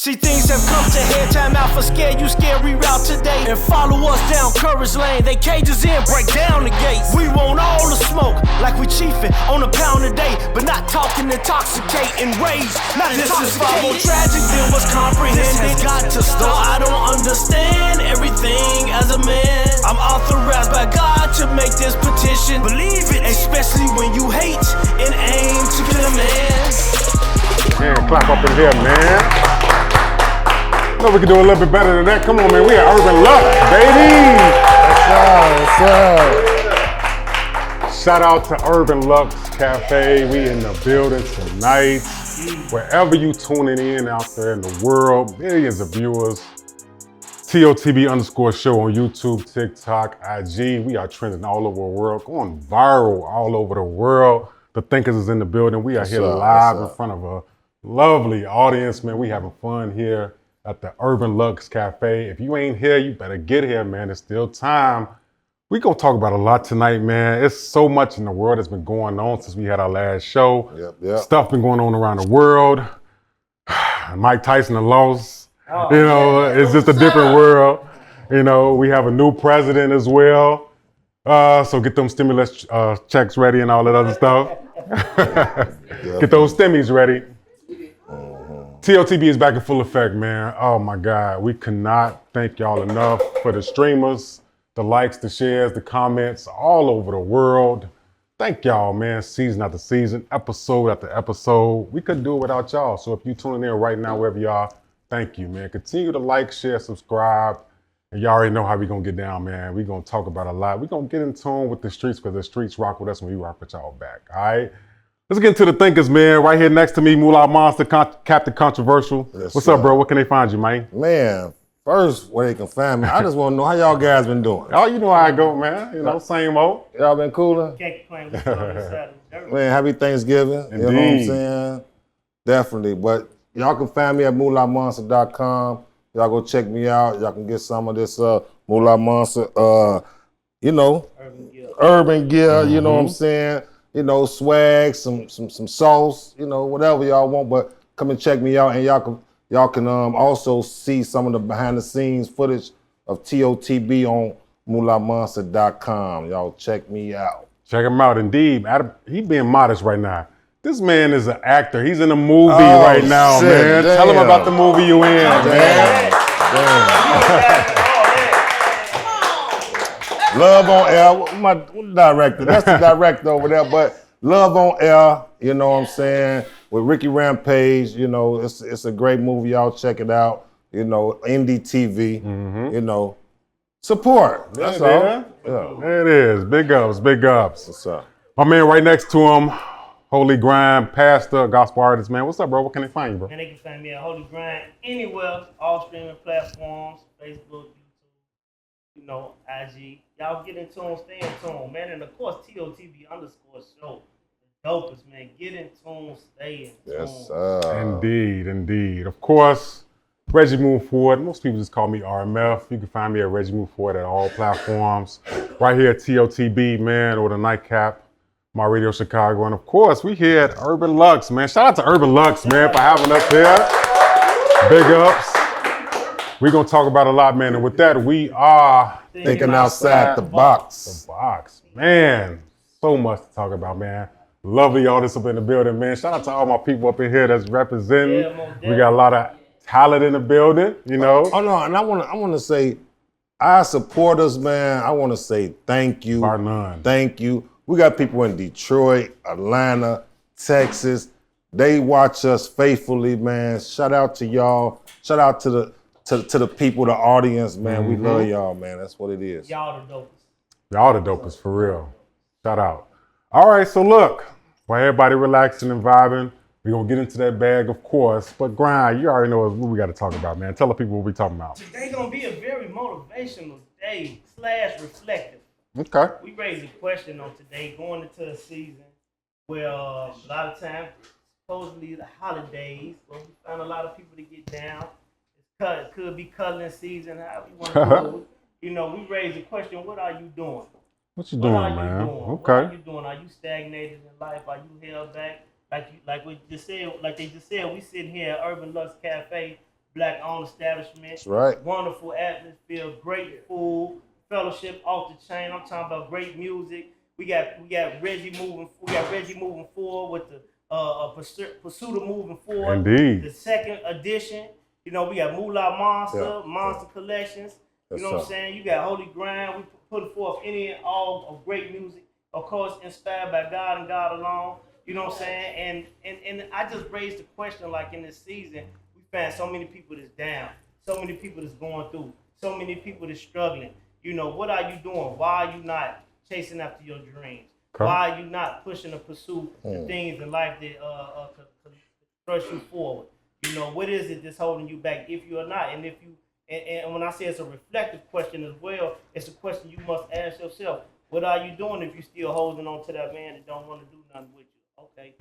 See, things have come to head, time out for scare you, scary route today. And follow us down Courage Lane, they cages in, break down the gates. We want all the smoke, like we chiefin' on a pound a day. But not talking intoxicating rage, not this is far more tragic than what's comprehended. This has got to stop, I don't understand everything as a man. I'm authorized by God to make this petition. Believe it, especially when you hate and aim to kill a man. Man, clap up in here, man. I know we can do a little bit better than that. Come on, man. We at Urban Lux, baby. What's up? Shout out to Urban Lux Cafe. We in the building tonight. Wherever you tuning in out there in the world, millions of viewers. TOTB_show on YouTube, TikTok, IG. We are trending all over the world, going viral all over the world. The Thinkers is in the building. We are here live in front of a lovely audience, man. We having fun here at the Urban Lux Cafe. If you ain't here, you better get here, man. There's still time. We gonna talk about a lot tonight, man. It's so much in the world that's been going on since we had our last show. Yep. Stuff been going on around the world. Mike Tyson done lost. It's just a different world. We have a new president as well. So get them stimulus checks ready and all that other stuff. Get those stimmies ready. TOTB is back in full effect, man. Oh my God. We cannot thank y'all enough for the streamers, the likes, the shares, the comments all over the world. Thank y'all, man. Season after season, episode after episode. We couldn't do it without y'all. So if you tuning in right now, wherever you are, thank you, man. Continue to like, share, subscribe. And y'all already know how we gonna get down, man. We gonna talk about a lot. We gonna get in tune with the streets because the streets rock with us when we rock with y'all back, all right? Let's get into the thinkers, man. Right here next to me, Moolah Monster, Captain Controversial. Yes, What's up, bro? What can they find you, man? Man, first, where they can find me, I just want to know how y'all guys been doing. Oh, you know how I go, man. Same old. Y'all been cooler? Can't complain with you on this Saturday. Man, happy Thanksgiving. Indeed. You know what I'm saying? Definitely. But y'all can find me at moolahmonster.com. Y'all go check me out. Y'all can get some of this Moolah Monster, urban gear, you know what I'm saying? Swag, some sauce, whatever y'all want, but come and check me out, and y'all can also see some of the behind the scenes footage of TOTB on moolahmonster.com. Y'all check me out. Check him out, indeed. He being modest right now. This man is an actor. He's in a movie right now, man. Damn. Tell him about the movie you in, man. Damn. Love on Air, my director. That's the director over there, but Love on Air, you know what I'm saying, with Ricky Rampage, it's a great movie. Y'all check it out. Indie TV, support. That's all. Yeah. There it is. Big ups, big ups. What's up? My man right next to him, Holy Grind, pastor, gospel artist, man. What's up, bro? What can they find you, bro? And they can find me at Holy Grind anywhere, all streaming platforms, Facebook, YouTube, IG. Y'all get in tune, stay in tune, man. And of course, TOTB_show. The dopest, man. Get in tune, stay in tune. Yes, sir. Indeed. Of course, Reggie Move Forward. Most people just call me RMF. You can find me at Reggie Move Forward at all platforms. Right here at TOTB, man, or the Nightcap, My Radio Chicago. And of course, we here at Urban Lux, man. Shout out to Urban Lux, man, for having us here. Big ups. We're going to talk about a lot, man. And with that, we are Thinking outside the box. The box. Man, so much to talk about, man. Lovely artists up in the building, man. Shout out to all my people up in here that's representing. We got a lot of talent in the building, Oh, no, and I want to say, our supporters, man, I want to say thank you. Bar none. Thank you. We got people in Detroit, Atlanta, Texas. They watch us faithfully, man. Shout out to y'all. Shout out to the people, the audience, man. We love y'all, man. That's what it is. Y'all the dopest. Y'all the dopest, for real. Shout out. All right, so look, while everybody relaxing and vibing, we're going to get into that bag, of course. But Grind, you already know what we got to talk about, man. Tell the people what we talking about. Today's going to be a very motivational day / reflective. Okay. We raised a question on today, going into a season where a lot of times, supposedly the holidays, where we find a lot of people to get down. It could be cuddling season, however you want to do it. We raised the question, what are you doing? What you doing, man? Okay. What are you doing? Are you stagnated in life? Are you held back? Like they just said, we sitting here at Urban Lux Cafe Black-owned establishment. That's right. Wonderful atmosphere, great food, fellowship off the chain. I'm talking about great music. We got Reggie moving. We got Reggie moving forward with the pursuit of moving forward. Indeed. The second edition. You know, we got Moolah Monster, Monster Collections. You know what I'm saying? You got Holy Ground. We putting forth any and all of great music. Of course, inspired by God and God alone. You know what I'm saying? And I just raised the question, like in this season, we found so many people that's down, so many people that's going through, so many people that's struggling. You know, what are you doing? Why are you not chasing after your dreams? Okay. Why are you not pushing the pursuit of things in life that thrust you forward? You know, what is it that's holding you back if you are not? And if you, and when I say it's a reflective question as well, it's a question you must ask yourself. What are you doing if you still holding on to that man that don't want to do nothing with you? Okay.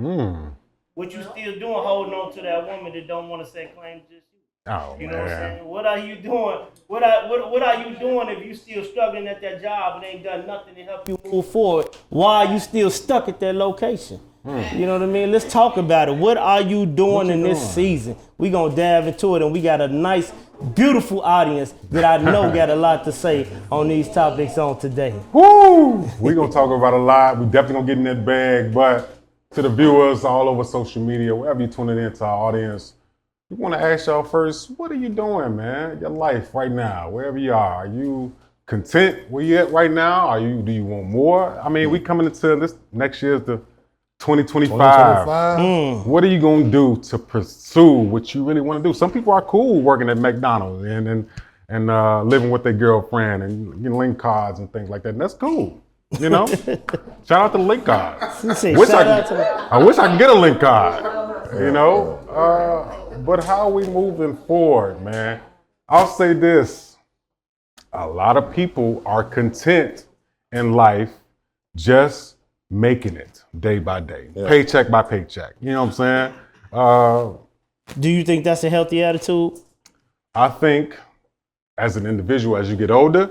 What you still doing holding on to that woman that don't want to say claim just you? Oh, you know what I'm saying? What are you doing? What are you doing if you still struggling at that job and ain't done nothing to help you move forward? Why are you still stuck at that location? You know what I mean? Let's talk about it. What are you doing in this season? We gonna dive into it, and we got a nice, beautiful audience that I know got a lot to say on these topics on today. Woo! We gonna talk about a lot. We definitely gonna get in that bag, but to the viewers all over social media, wherever you're tuning in to our audience, we want to ask y'all first, what are you doing, man? Your life right now, wherever you are you content where you at right now? Do you want more? I mean, we coming into this next year's the 2025. What are you gonna do to pursue what you really want to do? Some people are cool working at McDonald's and living with their girlfriend and link cards and things like that. And that's cool. You know, shout out to the link card. I wish I could get a link card. You know, but how are we moving forward, man? I'll say this: a lot of people are content in life, just making it day by day, paycheck by paycheck. You know what I'm saying? Do you think that's a healthy attitude? I think, as an individual, as you get older,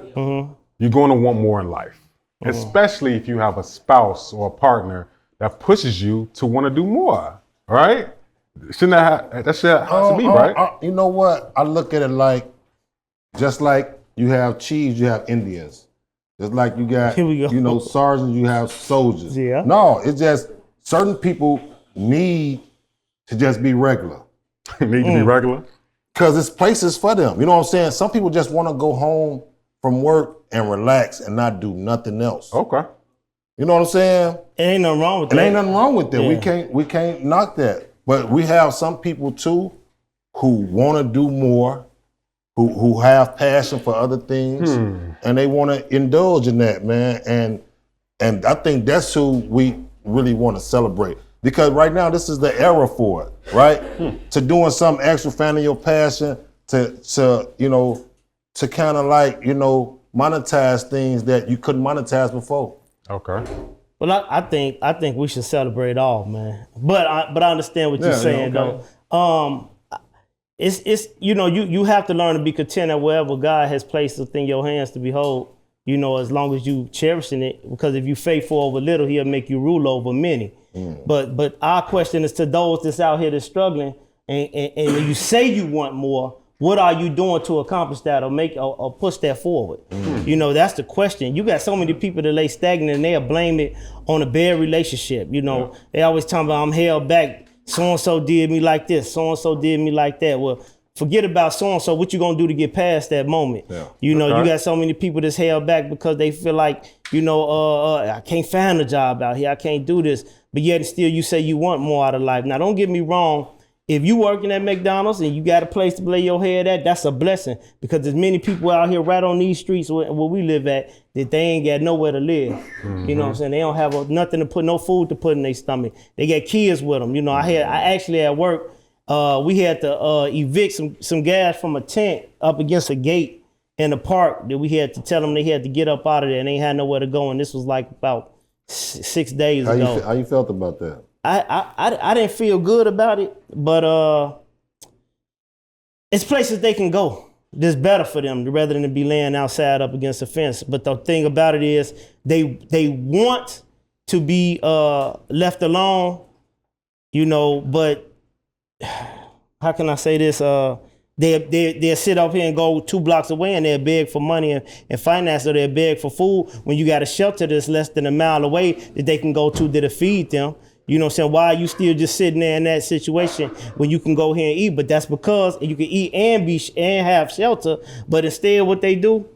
you're going to want more in life. Especially if you have a spouse or a partner that pushes you to want to do more, right? That should have to be, right? You know what? I look at it like, just like you have chiefs, you have Indians. Just like you got, sergeants, you have soldiers. Yeah. No, it's just certain people need to just be regular. Need to be regular? Because it's places for them. You know what I'm saying? Some people just want to go home from work and relax and not do nothing else. Okay. You know what I'm saying? It ain't nothing wrong with that. It ain't nothing wrong with that. Yeah. We can't knock that. But we have some people too who want to do more, who have passion for other things, and they want to indulge in that, man. And I think that's who we really want to celebrate. Because right now, this is the era for it, right? To doing something extra, finding your passion, to kind of like, monetize things that you couldn't monetize before. Okay. Well, I think we should celebrate all, man. But I understand what you're saying, though. It's you have to learn to be content at wherever God has placed within your hands to behold. As long as you cherishing it, because if you faithful over little, He'll make you rule over many. But our question is to those that's out here that's struggling, and you say you want more. What are you doing to accomplish that or make or push that forward? That's the question. You got so many people that lay stagnant and they'll blame it on a bad relationship. They always talking about I'm held back. So-and-so did me like this. So-and-so did me like that. Well, forget about so-and-so. What you gonna do to get past that moment? You got so many people that's held back because they feel like, I can't find a job out here. I can't do this. But yet still you say you want more out of life. Now, don't get me wrong. If you working at McDonald's and you got a place to lay your head at, that's a blessing, because there's many people out here right on these streets where we live at that they ain't got nowhere to live. You know what I'm saying? They don't have nothing to put, no food to put in their stomach. They got kids with them. I actually at work, we had to evict some guys from a tent up against a gate in the park that we had to tell them they had to get up out of there and they had nowhere to go. And this was like about 6 days ago. How you felt about that? I didn't feel good about it, but it's places they can go that's better for them rather than to be laying outside up against a fence. But the thing about it is they want to be left alone, but how can I say this? They'll sit up here and go 2 blocks away and they'll beg for money and finance, or they'll beg for food when you got a shelter that's less than a mile away that they can go to that'll feed them. You know what I'm saying? Why are you still just sitting there in that situation when you can go here and eat? But that's because you can eat and have shelter, but instead what they do,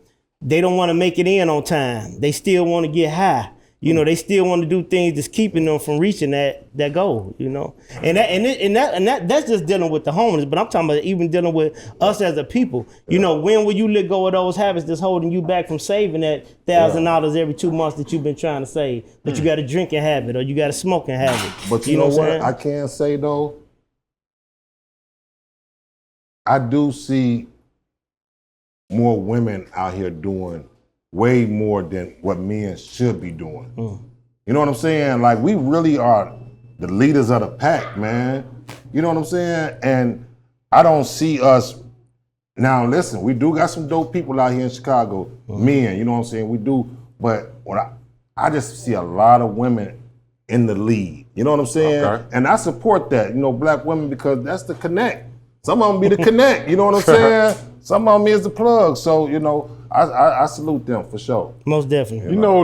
they don't want to make it in on time. They still want to get high. You know, they still want to do things that's keeping them from reaching that goal, you know. And that's just dealing with the homeless, but I'm talking about even dealing with us as a people. You know, when will you let go of those habits that's holding you back from saving that $1,000 every 2 months that you've been trying to save? But you got a drinking habit or you got a smoking habit. But you know what I can say though? I do see more women out here doing way more than what men should be doing. You know what I'm saying? Like, we really are the leaders of the pack, man. You know what I'm saying? And I don't see us, now listen, we do got some dope people out here in Chicago, men, you know what I'm saying? We do, but when I just see a lot of women in the lead, you know what I'm saying? Okay. And I support that, you know, black women, because that's the connect. Some of them be the connect, you know what I'm saying? Some of them is the plug, so, you know, I salute them for sure. Most definitely. You know,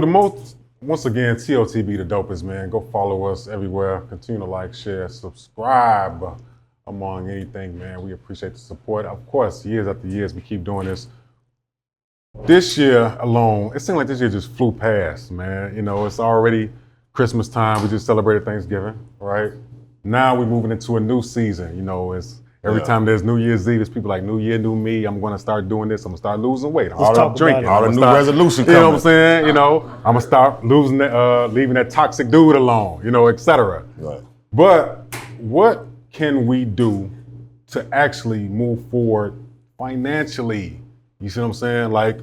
once again, TOTB the dopest, man. Go follow us everywhere. Continue to like, share, subscribe among anything, man. We appreciate the support. Of course, years after years, we keep doing this. This year alone, it seemed like this year just flew past, man. You know, it's already Christmas time. We just celebrated Thanksgiving, right? Now we're moving into a new season. You know, it's every time there's New Year's Eve, it's people like, new year, new me. I'm going to start doing this. I'm going to start losing weight. I'm going to start drinking. All the new resolution coming. You know what I'm saying? You know, I'm going to start losing that, leaving that toxic dude alone, you know, et cetera. Right. But what can we do to actually move forward financially? You see what I'm saying? Like,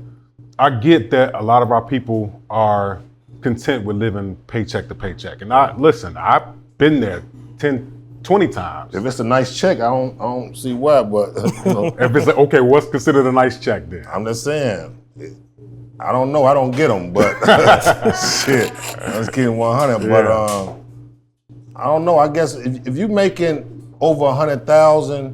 I get that a lot of our people are content with living paycheck to paycheck. And I've been there 20 times. If it's a nice check, I don't see why, but you know. If it's like, okay, what's considered a nice check then? I'm just saying, I don't know, I don't get them, but shit, I'm just kidding 100. But I don't know. I guess if you making over 100,000,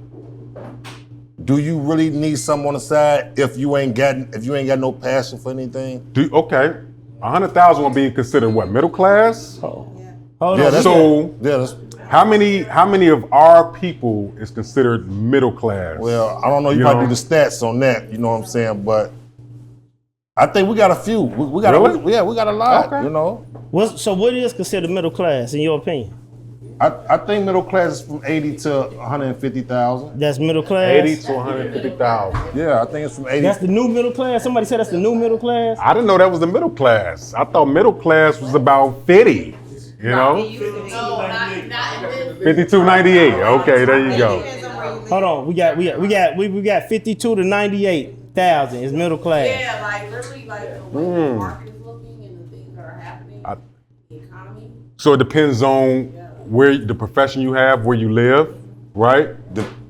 do you really need something on the side if you ain't got no passion for anything? Okay, 100,000 will be considered what, middle class? How many of our people is considered middle class? Well, I don't know. You probably do the stats on that. You know what I'm saying? But I think we got a few. We got we got a lot. Okay. You know. So what is considered middle class in your opinion? I think middle class is from 80 to 150,000. That's middle class. 80 to 150,000. Yeah, I think it's from 80. That's the new middle class. Somebody said that's the new middle class. I didn't know that was the middle class. I thought middle class was about 50. You know? 52.98. Okay, there you go. Hold on, we got 52 to 98,000 is middle class. Yeah, like really, like the way the market is looking and the things that are happening, the economy. So it depends on where the profession you have, where you live, right?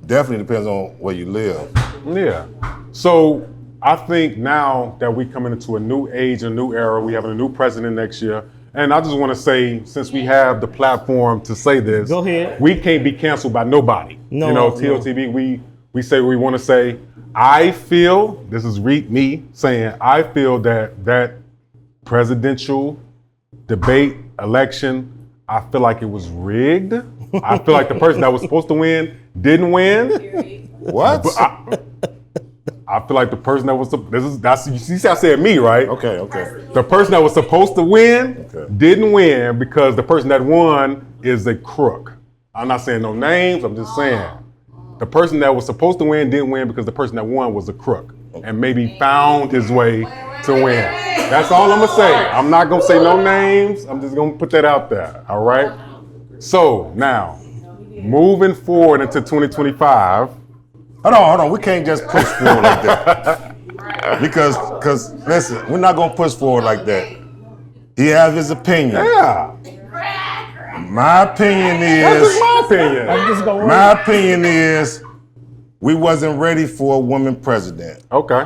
Definitely depends on where you live. Yeah. So I think now that we're coming into a new age, a new era, we having a new president next year. And I just want to say, since we have the platform to say this, go ahead. We can't be canceled by nobody. No, you know, TOTB, we say what we want to say. I feel, this is me saying, I feel that presidential debate, election, I feel like it was rigged. I feel like the person that was supposed to win didn't win. What? I feel like the person that was you see I said me, right? Okay. The person that was supposed to win didn't win because the person that won is a crook. I'm not saying no names, I'm just saying the person that was supposed to win didn't win because the person that won was a crook and maybe found his way to win. That's all I'm gonna say. I'm not gonna say no names, I'm just gonna put that out there, all right? So now, moving forward into 2025, Hold on. We can't just push forward like that. Because listen, we're not gonna push forward like that. He has his opinion. Yeah. My opinion is. My opinion is, we wasn't ready for a woman president. Okay.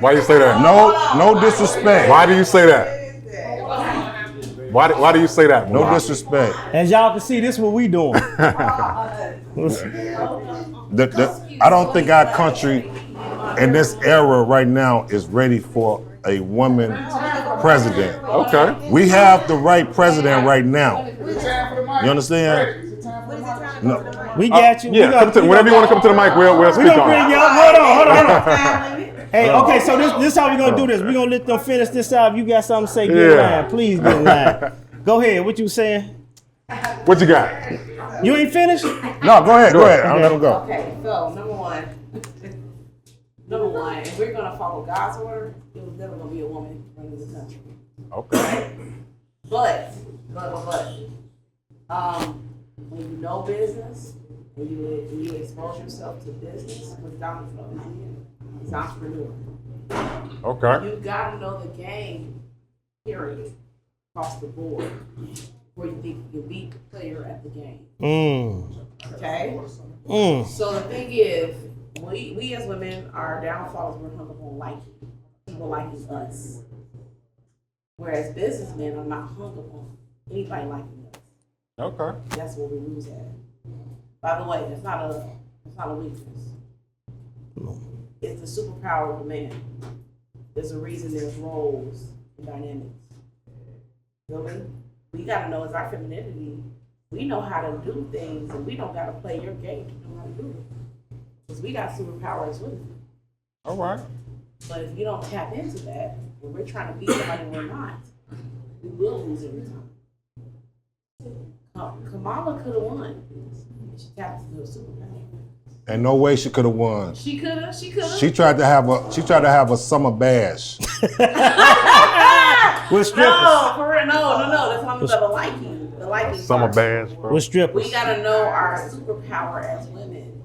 Why you say that? No disrespect. Why do you say that? Why do you say that? No Malak? disrespect. As y'all can see, this is what we doing. I don't think our country in this era right now is ready for a woman president. Okay. We have the right president right now. You understand? No. We got you. Yeah, whenever you want to come to the mic, we'll speak on bring it. y'all. Hold on. Hey, okay, so this is how we gonna do this. We gonna let them finish this out. If you got something to say, get in line. Please get in line. Go ahead. What you saying? What you got? You ain't finished? No, go ahead. I'll let him go. Okay, so number one, if we're gonna follow God's order, it was never gonna be a woman running the country. Okay. But, when you know business and you expose yourself to business, what Donald Trump is in, he's an entrepreneur. Okay. You gotta know the game, period, across the board, before you think you can beat the player at the game. Okay? So the thing is, we as women, our downfall is we're hung up on liking. People liking us. Whereas businessmen are not hung up on anybody liking us. Okay. That's where we lose at. By the way, it's not a weakness. It's the superpower of a man. There's a reason there's roles and dynamics. Really? We gotta know, as our femininity, we know how to do things and we don't gotta play your game to know how to do it. Because we got superpower as women. All right. But if you don't tap into that, when we're trying to beat somebody and we're not, we will lose every time. Kamala could have won. She tapped into a superpower. And no way she could have won. She could have. She tried to have a summer bash. With strippers. No, for real, no. That's what I'm about the liking. The liking. Summer part. bash, bro. With strippers. We gotta know our superpower as women.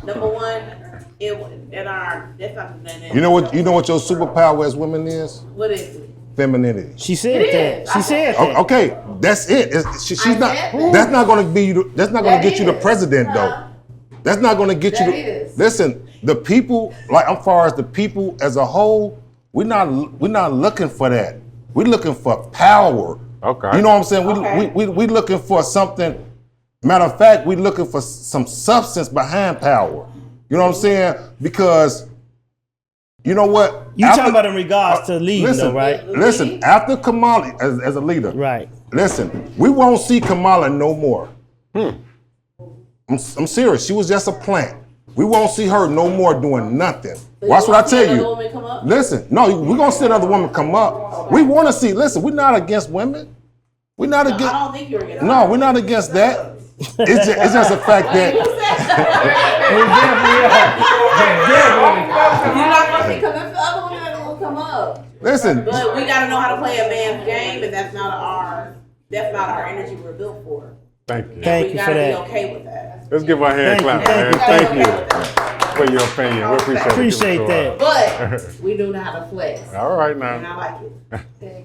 Number one, that's not. You know what your superpower as women is? What is it? Femininity. She said It that. is. She said that. Okay, that's it. She's I not. said that. That's not going to be you. That's not going to get you the president though. Uh-huh. That's not going to get you. That is. Listen, the people, like as far as the people as a whole, we're not looking for that. We're looking for power. Okay. You know what I'm saying? Okay. We looking for something. Matter of fact, we're looking for some substance behind power. You know what I'm saying? Because you know what? You talking about in regards to leading, though, right? Listen, after Kamala as a leader, Right. listen, we won't see Kamala no more. I'm serious. She was just a plant. We won't see her no more doing nothing. Watch what I tell you. Listen, no, we're gonna see another woman come up. We want to see. Listen, we're not against women. We're not against. I don't think you're against. No, we're not against that. It's just a fact that. You're not gonna see because the other women that will come up. Listen. But we gotta know how to play a man's game, and that's not our energy we're built for. Thank you. Thank We you gotta for be that. okay with that. Let's give her a hand Thank clap, you, man. We gotta Thank be you okay with that. for your opinion. We appreciate it. Appreciate Give it to that. her. But we do know how to flex. All right And now. I like it.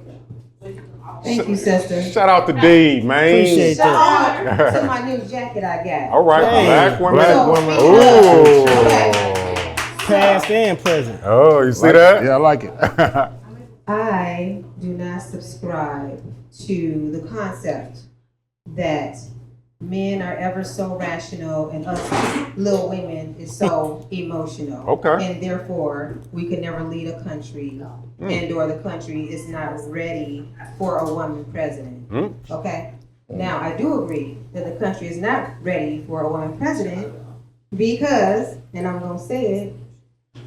Thank you, sister. Shout out to D, man. Appreciate Shout that. out to my new jacket I got. All right, Hey, black women. black women. Ooh. Past and present. Oh, you see that? Yeah, I like it. I do not subscribe to the concept that men are ever so rational and us little women is so emotional. Okay. And therefore, we can never lead a country and or the country is not ready for a woman president. Okay? Now, I do agree that the country is not ready for a woman president because, and I'm going to say it,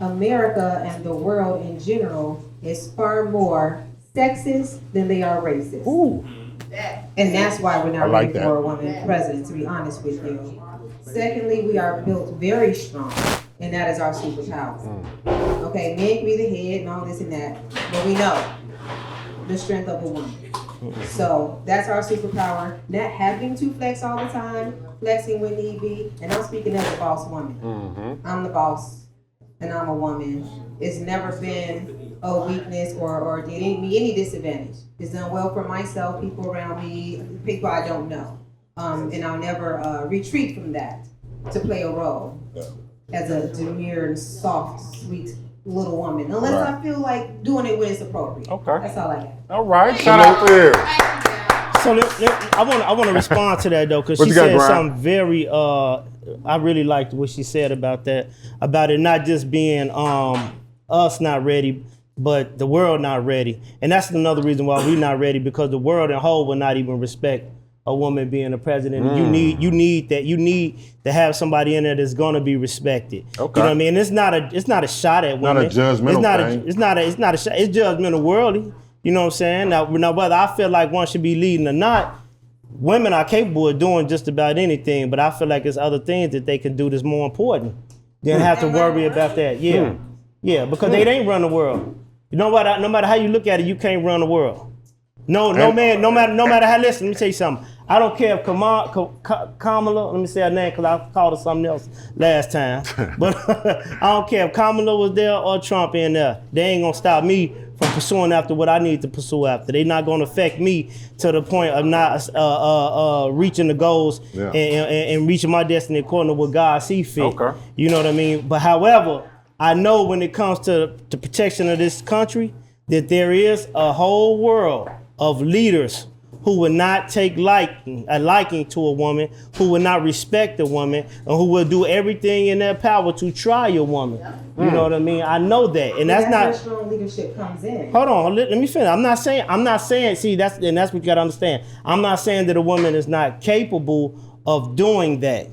America and the world in general is far more sexist than they are racist. Ooh. And that's why we're I not like ready that. for a woman president, to be honest with you. Secondly, we are built very strong, and that is our superpower. Okay, men can be the head and all this and that, but we know the strength of a woman. So that's our superpower. Not having to flex all the time, flexing when need be, and I'm speaking as a boss woman. I'm the boss, and I'm a woman. It's never been a weakness or did me any disadvantage. It's done well for myself, people around me, people I don't know. And I'll never retreat from that to play a role as a demure, soft, sweet little woman, unless Right. I feel like doing it when it's appropriate. Okay. That's all I got. All right. Shout out to you. So I want to respond to that though, because What she you got, said Brian? something very. I really liked what she said about that, about it not just being us not ready, but the world not ready, and that's another reason why we not ready, because the world in whole will not even respect a woman being a president. And you need to have somebody in there that's gonna be respected. Okay. You know what I mean? It's not a shot at Not women. a judgmental thing. It's not a shot. It's judgmental worldly. You know what I'm saying? Now whether I feel like one should be leading or not, women are capable of doing just about anything, but I feel like there's other things that they can do that's more important than have to worry about that. Yeah. Yeah, because they ain't run the world. You know what? No matter how you look at it, you can't run the world. No matter how, listen, let me tell you something. I don't care if Kamala, let me say her name because I called her something else last time. But I don't care if Kamala was there or Trump in there. They ain't gonna stop me from pursuing after what I need to pursue after. They not gonna affect me to the point of not reaching the goals and reaching my destiny according to what God see fit. Okay. You know what I mean? But however, I know when it comes to the protection of this country, that there is a whole world of leaders who would not take a liking to a woman, who would not respect a woman, and who will do everything in their power to try a woman. You know what I mean? I know that, and that's not. Where strong leadership comes in. Hold on, let me finish. I'm not saying. See, that's what you gotta understand. I'm not saying that a woman is not capable of doing that.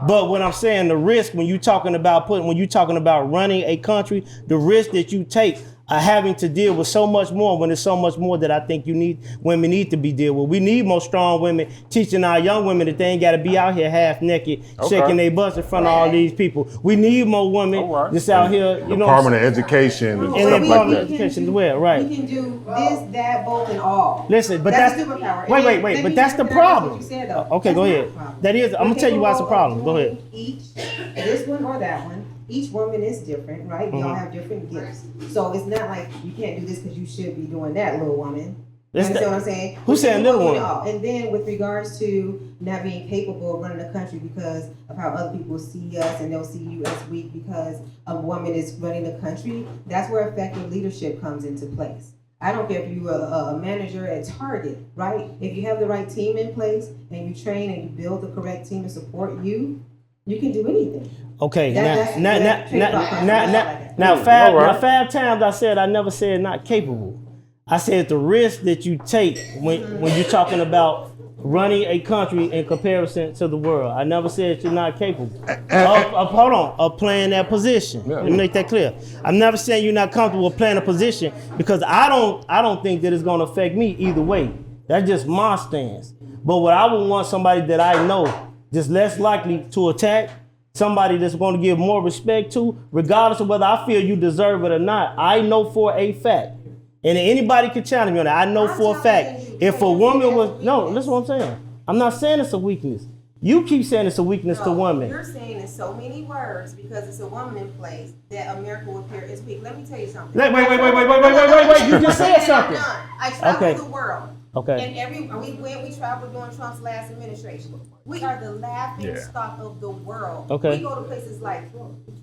But what I'm saying, the risk when you talking about running a country, the risk that you take having to deal with so much more, when there's so much more that I think women need to be dealt with. We need more strong women teaching our young women that they ain't got to be out here half naked, shaking their butts in front of all these people. We need more women just out here, you know. Department of Education and And stuff then like Department that. of Education as well, right? We can do this, that, both, and all. Listen, but that's that's a superpower. wait, but that's the problem. What you said, though. Okay, go That's ahead. not a problem. That is, I'm gonna tell you why it's a problem. Go ahead. Each, this one or that one. Each woman is different, right? We all have different gifts. So it's not like you can't do this because you should be doing that, little woman. You understand what I'm saying? Who's saying little woman? And then with regards to not being capable of running the country because of how other people see us and they'll see you as weak because a woman is running the country, that's where effective leadership comes into place. I don't care if you're a manager at Target, right? If you have the right team in place and you train and you build the correct team to support you, you can do anything. Okay, Now, now five times I said I never said not capable. I said the risk that you take when you're talking about running a country in comparison to the world. I never said you're not capable of playing that position. Let me make that clear. I'm never saying you're not comfortable with playing a position because I don't think that it's gonna affect me either way. That's just my stance. But what I would want somebody that I know just less likely to attack, somebody that's going to give more respect to, regardless of whether I feel you deserve it or not. I know for a fact, and anybody can challenge me on that. I know for a fact, if a woman was, no, listen what I'm saying. I'm not saying it's a weakness. You keep saying it's a weakness to women. You're saying in so many words because it's a woman in place that America will appear as weak. Let me tell you something. Wait. You just said something. I travel the world. Okay. And we traveled during Trump's last administration. We are the laughing stock of the world. Okay. We go to places like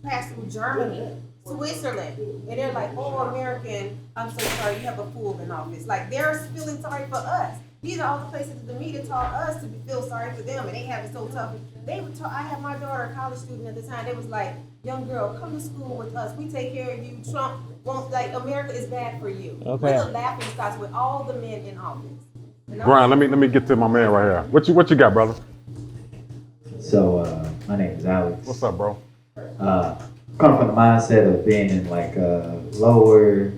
pass through Germany, Switzerland, and they're like, "Oh, American, I'm so sorry, you have a fool in office." Like they're feeling sorry for us. These are all the places the media taught us to feel sorry for them, and they have it so tough. I had my daughter, a college student at the time. They was like, "Young girl, come to school with us. We take care of you. Trump won't America is bad for you." Okay. We're the laughing stocks with all the men in office. Brian, let me get to my man right here. What you got, brother? So my name is Alex. What's up, bro? Coming from the mindset of being in like lower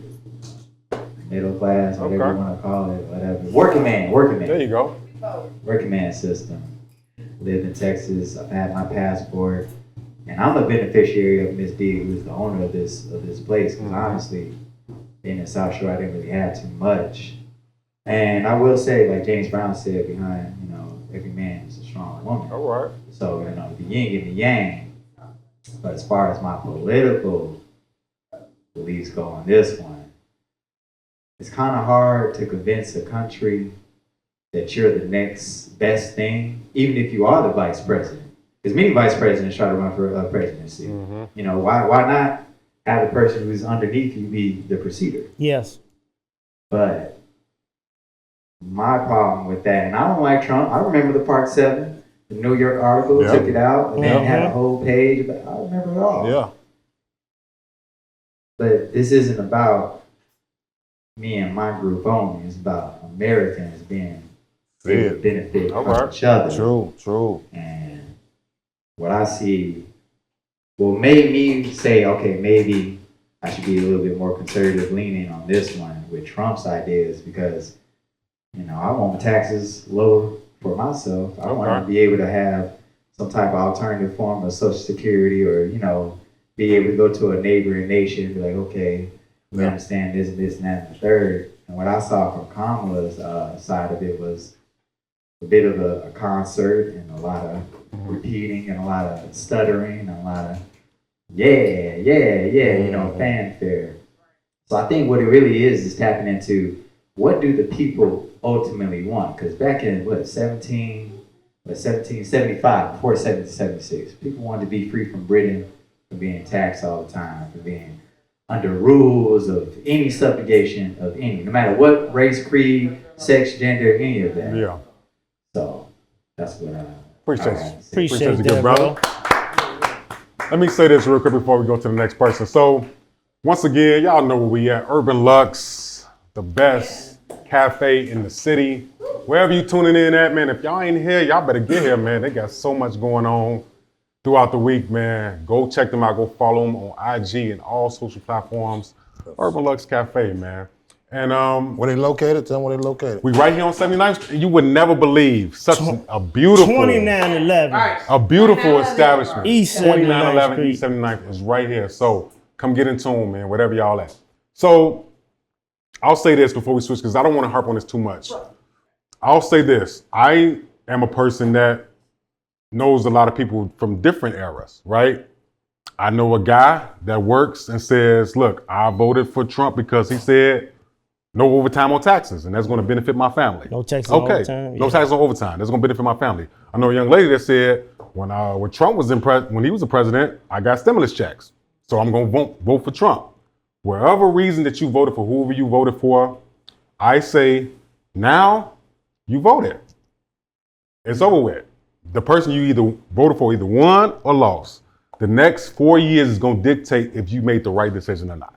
middle class, whatever you want to call it, whatever. Working man. There you go. Working man system. Lived in Texas. I've had my passport, and I'm a beneficiary of Miss D, who's the owner of this place. Because honestly, being in South Shore, I didn't really have too much. And I will say, like James Brown said, behind every man is a strong woman. All right. So the yin and the yang. But as far as my political beliefs go on this one, it's kind of hard to convince a country that you're the next best thing, even if you are the vice president. Because many vice presidents try to run for presidency. Why not have the person who's underneath you be the procedure. Yes. But my problem with that, and I don't like Trump. I remember the Part 7, the New York article took it out, and then had a whole page. But I remember it all. Yeah. But this isn't about me and my group only. It's about Americans being able to benefit from each other. True. And what I see, made me say, okay, maybe I should be a little bit more conservative leaning on this one with Trump's ideas because, I want taxes lower for myself. I want to be able to have some type of alternative form of Social Security or, be able to go to a neighboring nation and be like, okay, we understand this, and that, and the third. And what I saw from Kamala's side of it was a bit of a concert and a lot of repeating and a lot of stuttering and a lot of fanfare. So I think what it really is tapping into what do the people ultimately want? Because back in 1775, before 1776, people wanted to be free from Britain, from being taxed all the time, from being under rules of any subjugation of any, no matter what race, creed, sex, gender, any of that. Yeah. So that's what I appreciate you, good brother. Let me say this real quick before we go to the next person. So, once again, y'all know where we at. Urban Lux, the best cafe in the city. Wherever you tuning in at, man, if y'all ain't here, y'all better get here, man. They got so much going on throughout the week, man. Go check them out. Go follow them on IG and all social platforms. Urban Lux Cafe, man. And where they located? Tell them where they located. We right here on 79th Street. You would never believe such a beautiful 2911. A beautiful establishment. East 2911 East 79th is right here. So come get in tune, man, whatever y'all at. So I'll say this before we switch, because I don't want to harp on this too much. I'll say this. I am a person that knows a lot of people from different eras, right? I know a guy that works and says, look, I voted for Trump because he said no overtime on taxes, and that's going to benefit my family. No taxes on overtime. No taxes on overtime. That's going to benefit my family. I know a young lady that said, when Trump was when he was the president, I got stimulus checks, so I'm going to vote for Trump. Whatever reason that you voted for, whoever you voted for, I say now you voted. It's over with. The person you either voted for either won or lost. The next 4 years is going to dictate if you made the right decision or not.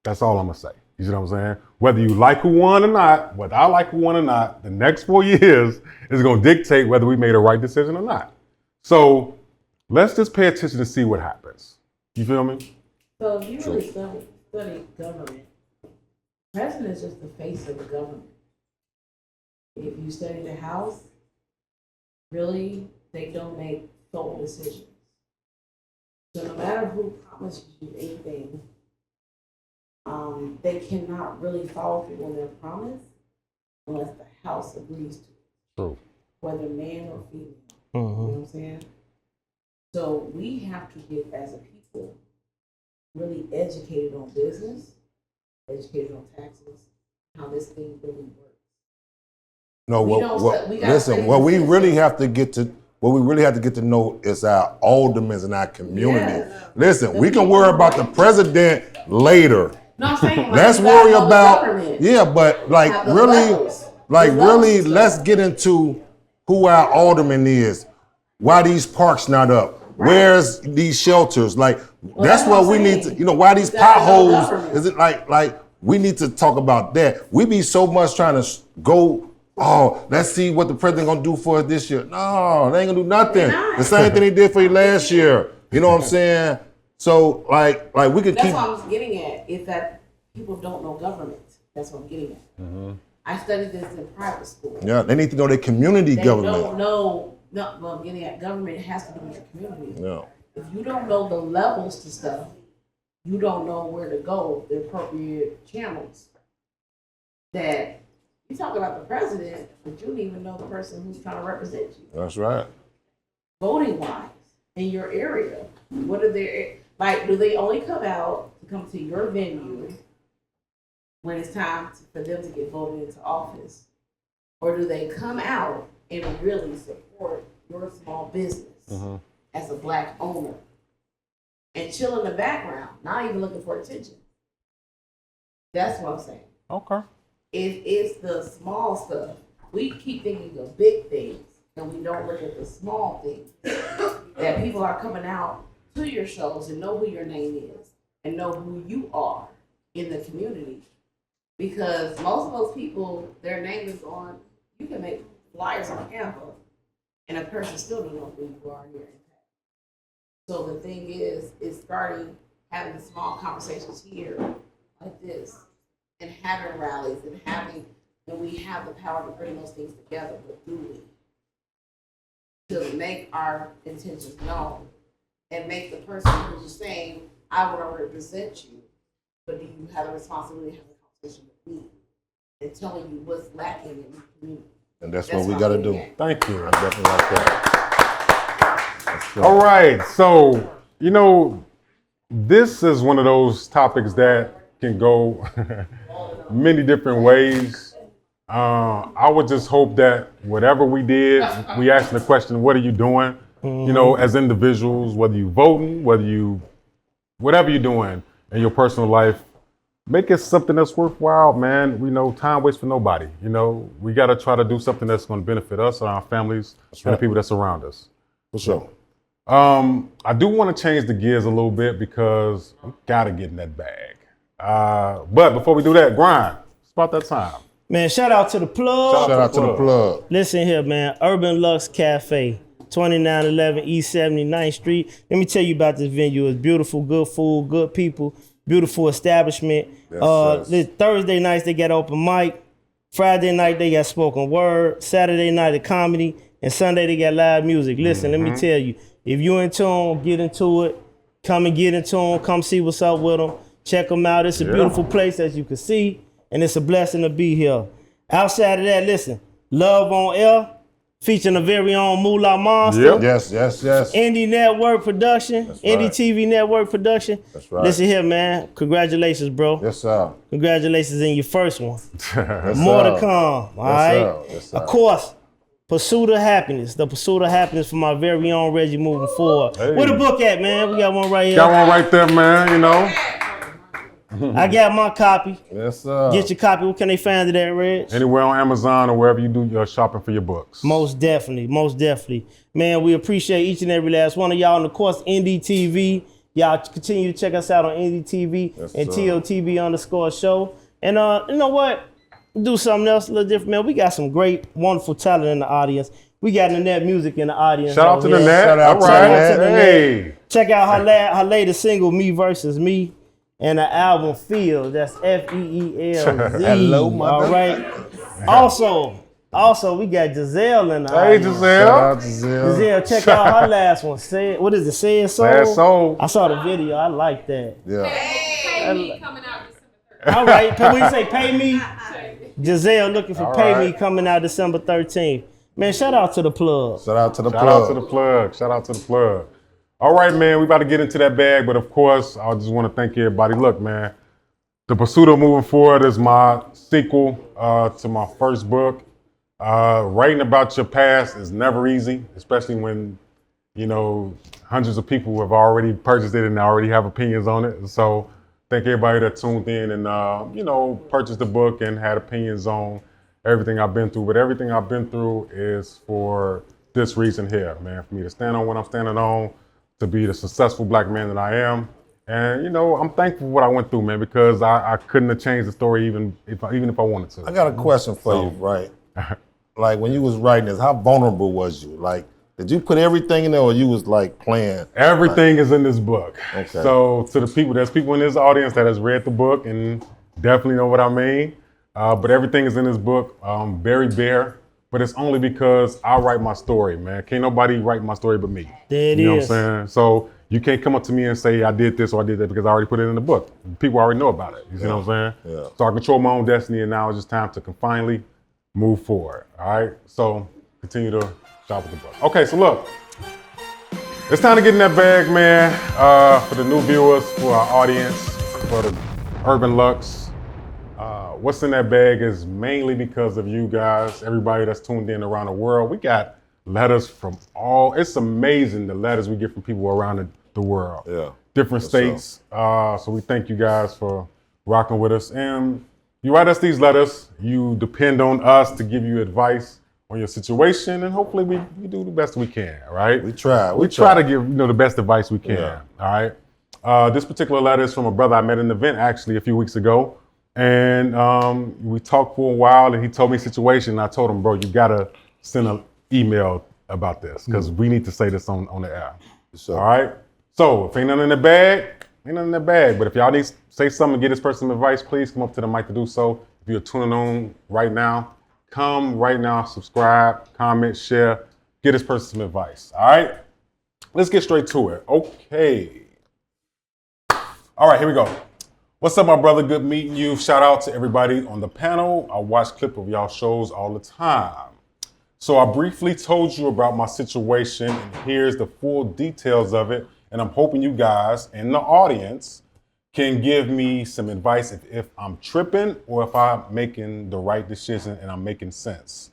That's all I'm going to say. You see what I'm saying? Whether you like who won or not, whether I like who won or not, the next 4 years is going to dictate whether we made a right decision or not. So let's just pay attention to see what happens. You feel me? So if you really study government, the president is just the face of the government. If you study the House, really, they don't make sole decisions. So no matter who promises you anything, they cannot really follow through on their promise unless the House agrees to it. True. Whether man or female. You know what I'm saying? So we have to get, as a people, really educated on business, educated on taxes, how this thing really works. No, what we really have to get to know is our aldermen in our community. Yeah. Listen, we can worry about the president later. No, I'm saying, let's worry about but really, let's get into who our alderman is. Why these parks not up? Right. Where's these shelters? That's what we need to. Why these potholes? Is it like we need to talk about that? We be so much trying to go. Oh, let's see what the president gonna do for us this year. No, they ain't gonna do nothing. The same thing he did for you last year. You know what I'm saying? So like we could That's keep. what I was getting at. Is that people don't know government. That's what I'm getting at. I studied this in private school. Yeah, they need to know their community government. They don't know. No, what I'm getting at, government has to do with your community. Yeah. If you don't know the levels to stuff, you don't know where to go, the appropriate channels. That you talk about the president, but you don't even know the person who's trying to represent you. That's right. Voting wise, in your area, what are their do they only come to your venue when it's time for them to get voted into office, or do they come out and really support your small business as a Black owner? and chill in the background, not even looking for attention. That's what I'm saying. Okay. It's the small stuff. We keep thinking of big things, and we don't look at the small things. That people are coming out to your shows and know who your name is and know who you are in the community. Because most of those people, their name is on, you can make flyers on Canva, and a person still don't know who you are here. So the thing is starting having small conversations here like this, and having rallies, and we have the power to bring those things together, but do we? To make our intentions known and make the person who's saying, I want to represent you, but do you have a responsibility to have a conversation with me and telling you what's lacking in the community? And that's what we got to do. Thank you. I definitely like that. All right. So, you know, this is one of those topics that can go many different ways. I would just hope that whatever we did, we asked the question, what are you doing? You know, as individuals, whether you voting, whatever you're doing in your personal life, make it something that's worthwhile, man. We know time waits for nobody. You know, we got to try to do something that's going to benefit us and our families and the people that's around us. For sure. I do want to change the gears a little bit because we got to get in that bag. But before we do that, Grind, it's about that time. Man, shout out to the plug. Shout out to the plug. Listen here, man. Urban Lux Cafe, 2911 East 79th Street. Let me tell you about this venue. It's beautiful, good food, good people, beautiful establishment. This Thursday nights, they got open mic. Friday night, they got spoken word. Saturday night, the comedy. And Sunday, they got live music. Listen, let me tell you. If you're in tune, get into it. Come and get in tune. Come see what's up with them. Check them out. It's a beautiful place, as you can see. And it's a blessing to be here. Outside of that, listen, Love on Air, featuring a very own Moolah Monster. Yep. Yes. Indie Network Production, Indie TV Network Production. That's right. Listen here, man. Congratulations, bro. Yes, sir. Congratulations in your first one. Yes, More sir. to come, all right? Yes, sir. Of course, Pursuit of Happiness. The Pursuit of Happiness for my very own Reggie moving forward. Hey. Where the book at, man? We got one right here. Got one right there, man, you know. I got my copy. Yes, sir. Get your copy. Where can they find it at, Reg? Anywhere on Amazon or wherever you do your shopping for your books. Most definitely. Man, we appreciate each and every last one of y'all. And of course, NDTV. Y'all continue to check us out on NDTV and sir. TOTB_show. And you know what? Do something else a little different, man. We got some great, wonderful talent in the audience. We got Nanette Music in the audience. Shout out to here. Nanette. Shout out All to right. Nanette. Hey. Check out her latest single, Me Versus Me, and the album Feel. That's FEELZ. Hello, mother. All right. Also, we got Giselle in the Hey, audience. Shout Giselle. out to Giselle. Giselle, check out her last one. What is it? Say It Soul? Sad soul. I saw the video. I like that. Yeah. Pay me coming out December 13th. All right. When you say pay me, Giselle looking for All pay right. me coming out December 13th. Man, shout out to the plug. Shout out to the Shout plug. out to the plug. Shout out to the plug. All right, man, we about to get into that bag, but of course, I just want to thank everybody. Look, man, The Pursuit of Moving Forward is my sequel to my first book. Writing about your past is never easy, especially when, you know, hundreds of people have already purchased it and already have opinions on it. So thank everybody that tuned in and, you know, purchased the book and had opinions on everything I've been through. But everything I've been through is for this reason here, man, for me to stand on what I'm standing on, to be the successful black man that I am. And, you know, I'm thankful for what I went through, man, because I couldn't have changed the story even if I wanted to. I got a question for you, right? Like when you was writing this, how vulnerable was you? Like, did you put everything in there or you was like playing? Everything is in this book. Okay. So to the people, there's people in this audience that has read the book and definitely know what I mean. But everything is in this book, very bare. But it's only because I write my story, man. Can't nobody write my story but me. There it You know is. what I'm saying? So you can't come up to me and say I did this or I did that because I already put it in the book. People already know about it. You see what I'm saying? Yeah. So I control my own destiny, and now it's just time to finally move forward. All right. So continue to shop with the book. Okay. So look, it's time to get in that bag, man. For the new viewers, for our audience, for the Urban Lux. What's in that bag is mainly because of you guys, everybody that's tuned in around the world. We got letters from it's amazing the letters we get from people around the world. Yeah. different For states. So we thank you guys for rocking with us. And you write us these letters. You depend on us to give you advice on your situation, and hopefully we do the best we can, right? We try. We try to give the best advice we can, Yeah. all right? This particular letter is from a brother I met at an event actually a few weeks ago. And we talked for a while, and he told me the situation. And I told him, bro, you gotta send an email about this because we need to say this on the air. So, All right. So if ain't nothing in the bag, ain't nothing in the bag. But if y'all need to say something, get this person some advice, please come up to the mic to do so. If you're tuning on right now, come right now, subscribe, comment, share, get this person some advice. All right. Let's get straight to it. Okay. All right, here we go. What's up, my brother? Good meeting you. Shout out to everybody on the panel. I watch clips of y'all shows all the time. So I briefly told you about my situation, and here's the full details of it. And I'm hoping you guys in the audience can give me some advice if I'm tripping or if I'm making the right decision and I'm making sense.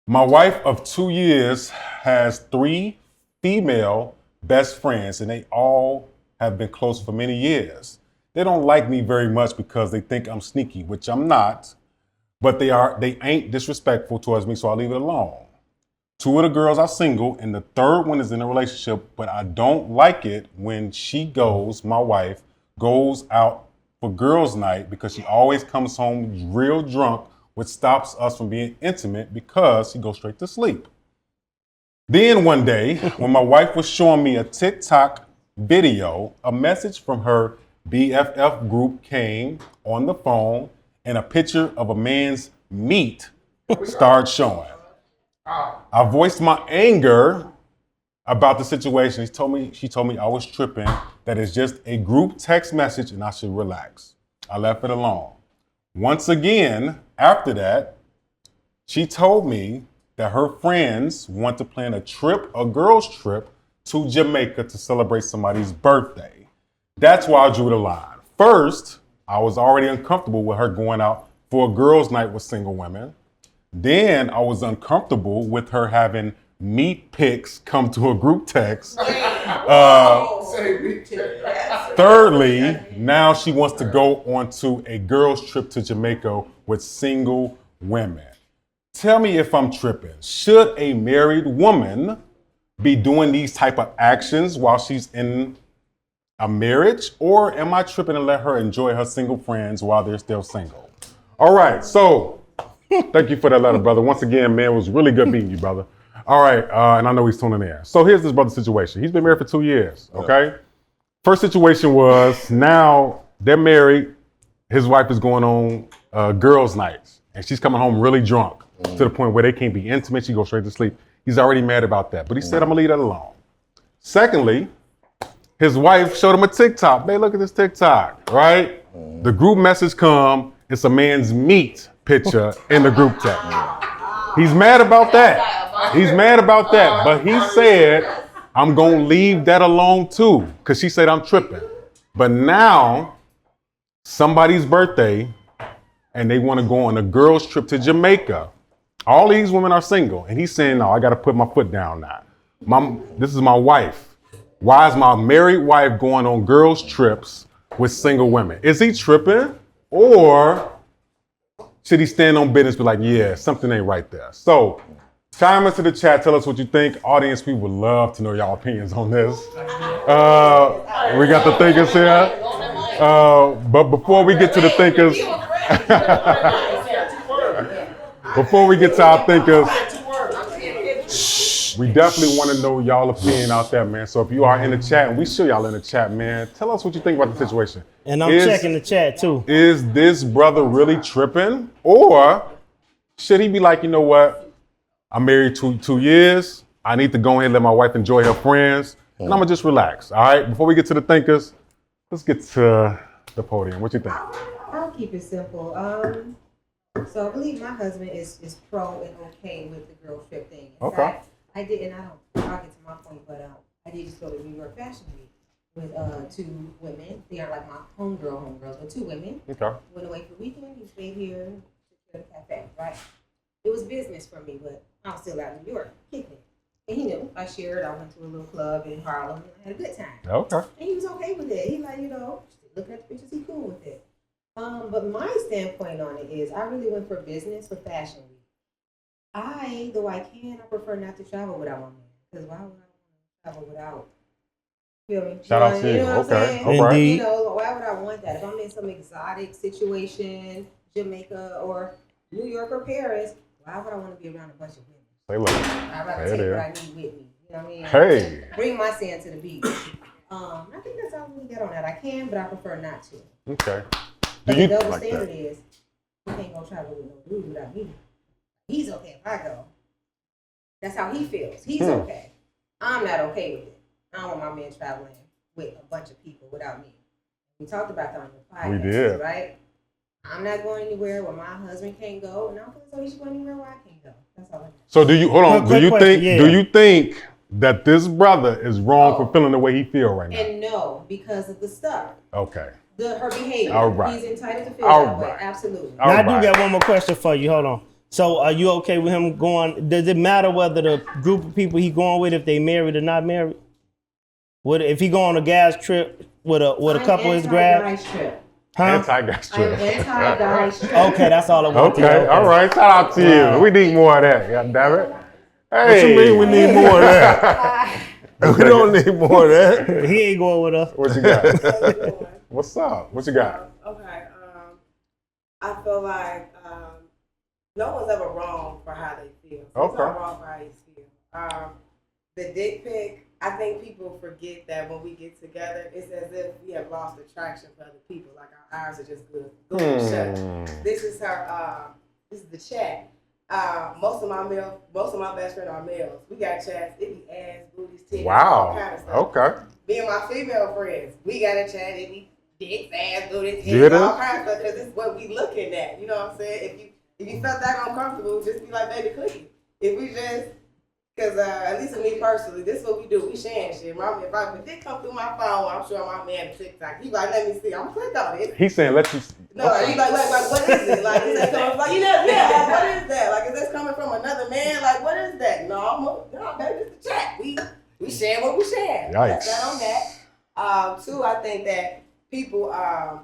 My wife of 2 years has 3 female best friends, and they all have been close for many years. They don't like me very much because they think I'm sneaky, which I'm not, but they ain't disrespectful towards me, so I leave it alone. 2 of the girls are single, and the 3rd one is in a relationship, but I don't like it when my wife goes out for girls' night because she always comes home real drunk, which stops us from being intimate because she goes straight to sleep. Then one day, when my wife was showing me a TikTok video, a message from her BFF group came on the phone, and a picture of a man's meat started showing. I voiced my anger about the situation. She told me I was tripping, that it's just a group text message and I should relax. I left it alone. Once again, after that, she told me that her friends want to plan a girls' trip to Jamaica to celebrate somebody's birthday. That's why I drew the line. First, I was already uncomfortable with her going out for a girls' night with single women. Then I was uncomfortable with her having meat pics come to a group text. Thirdly, now she wants to go on to a girls' trip to Jamaica with single women. Tell me if I'm tripping. Should a married woman be doing these type of actions while she's in a marriage, or am I tripping and let her enjoy her single friends while they're still single? All right, so thank you for that letter, brother. Once again, man, it was really good meeting you, brother. All right, and I know he's tuning in. So here's this brother's situation. He's been married for 2 years, okay? First situation was, now they're married. His wife is going on girls' nights, and she's coming home really drunk to the point where they can't be intimate. She goes straight to sleep. He's already mad about that, but he said, I'm gonna leave that alone. Secondly, his wife showed him a TikTok. Hey, look at this TikTok, right? The group message come, it's a man's meat picture in the group text. He's mad about that. He's mad about that, but he said, I'm gonna leave that alone too, because she said I'm tripping. But now, somebody's birthday, and they wanna go on a girls' trip to Jamaica. All these women are single, and he's saying, no, I gotta put my foot down now. This is my wife. Why is my married wife going on girls' trips with single women? Is he tripping, or should he stand on business, be like, yeah, something ain't right there? So chime into the chat, tell us what you think. Audience, we would love to know y'all opinions on this. We got the thinkers here. But before we get to the thinkers, we definitely want to know y'all opinion out there, man. So if you are in the chat, and we show y'all in the chat, man, tell us what you think about the situation. And I'm checking the chat too. Is this brother really tripping? Or should he be like, you know what? I'm married 2 years. I need to go ahead and let my wife enjoy her friends. And I'm going to just relax. All right. Before we get to the thinkers, let's get to the podium. What you think? I'll keep it simple. So I believe my husband is pro and okay with the girl trip thing. In fact, I did, and I'll get to my point, but I did just go to New York Fashion Week with 2 women. They are like my homegirls, but 2 women. Okay. Went away for the weekend. We stayed here to the cafe, right? It was business for me, but I'm still out in New York, kicking it. And he knew. I shared. I went to a little club in Harlem and had a good time. Okay. And he was okay with it. He like, looking at the pictures, he cool with it. But my standpoint on it is I really went for business for Fashion Week. Though I prefer not to travel without my man. Because why would I want to travel without? Feel me? Shout out to you. know what I'm Okay. saying? All right. Indeed. Why would I want that? If I'm in some exotic situation, Jamaica or New York or Paris, why would I want to be around a bunch of women? Say look. I'd rather There take it what I is. need with me. You know what I mean? Hey. Bring my sand to the beach. I think that's all I really get on that. I can, but I prefer not to. Okay. But Do you the double like standard that? is, you can't go travel with no dude without me. He's okay if I go. That's how he feels. He's okay. I'm not okay with it. I don't want my man traveling with a bunch of people without me. We talked about that on the podcast, We did. right? I'm not going anywhere where my husband can't go, and I don't feel so he should go anywhere where I can't go. That's all I think. So do you hold on? Quick question, yeah. Do you think that this brother is wrong for feeling the way he feel right now? And no, because of the stuff. Okay. Her behavior. All right. He's entitled to feel All that way. right. Absolutely. All Now, I right. do got one more question for you. Hold on. So, are you okay with him going? Does it matter whether the group of people he going with, if they married or not married? What if he go on a gas trip with a couple of his grads? Huh? Anti-gas I'm trip. anti-guys trip. Okay, that's all I want. Okay. All right. Shout out to you. We need more of that. God damn it. Hey. What you mean we need more of that? We don't need more of that. He ain't going with us. What you got? What's up? What you got? Okay. I feel like no one's ever wrong for how they feel. So it's not Okay. wrong for how you feel. The dick pic, I think people forget that when we get together, it's as if we have lost attraction for other people. Like our eyes are just good. Shut. This is her. This is the chat. Most of my best friends are males. We got chats. It be ass, booties, titties, all Wow. kind of stuff. Okay. Me and my female friends, we got a chat. It be dicks, ass, booties, Get titties, it? all kinds of stuff. Because it's what we looking at. You know what I'm saying? If you felt that uncomfortable, just be like, baby, click it. If we just, because at least for me personally, this is what we do. We sharing shit. If a dick come through my phone, I'm sure my man TikTok. He like, let me see. I'm click on it. He's saying let you. No, he like, what is it? Like, is that coming from, like, what is that? Like, is this coming from another man? Like, what is that? No, baby, it's the chat. We share what we share. Yikes. That's that on that. Two, I think that people,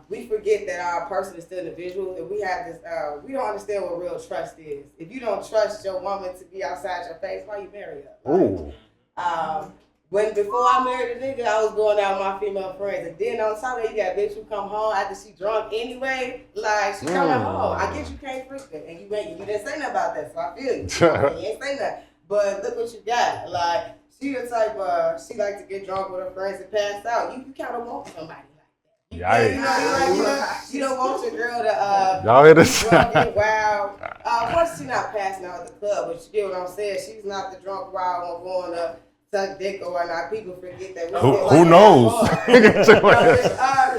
we forget that our person is still individual, and we have this, we don't understand what real trust is. If you don't trust your woman to be outside your face, why you marry her? Ooh. Before I married a nigga, I was going out with my female friends, and then on top of that, you got a bitch who come home after she drunk anyway. Like she coming home, I guess you can't freak it, and you didn't say nothing about that, so I feel you. You ain't say nothing, but look what you got. Like she the type she like to get drunk with her friends and pass out. You kind of want somebody like that. Yikes. You don't want your girl to Y'all hear this? drunk and wild. Of course, she's not passing out at the club, but you get what I'm saying. She's not the drunk wild one going to suck dick or whatnot. People forget that. Who knows?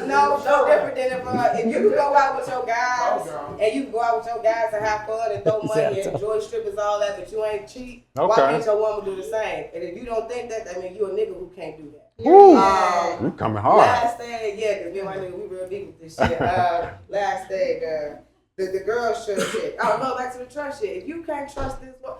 No different than if you go out with your guys and you go out with your guys and have fun and throw money and enjoy strippers, all that, but you ain't cheat. Why Okay. can't your woman do the same? And if you don't think that, I mean, you a nigga who can't do that. Woo. You coming hard. Last thing, yeah, because me and my nigga, we real deep with this shit. Last thing, the girl shit. Oh, no, back to the trust shit. If you can't trust this one,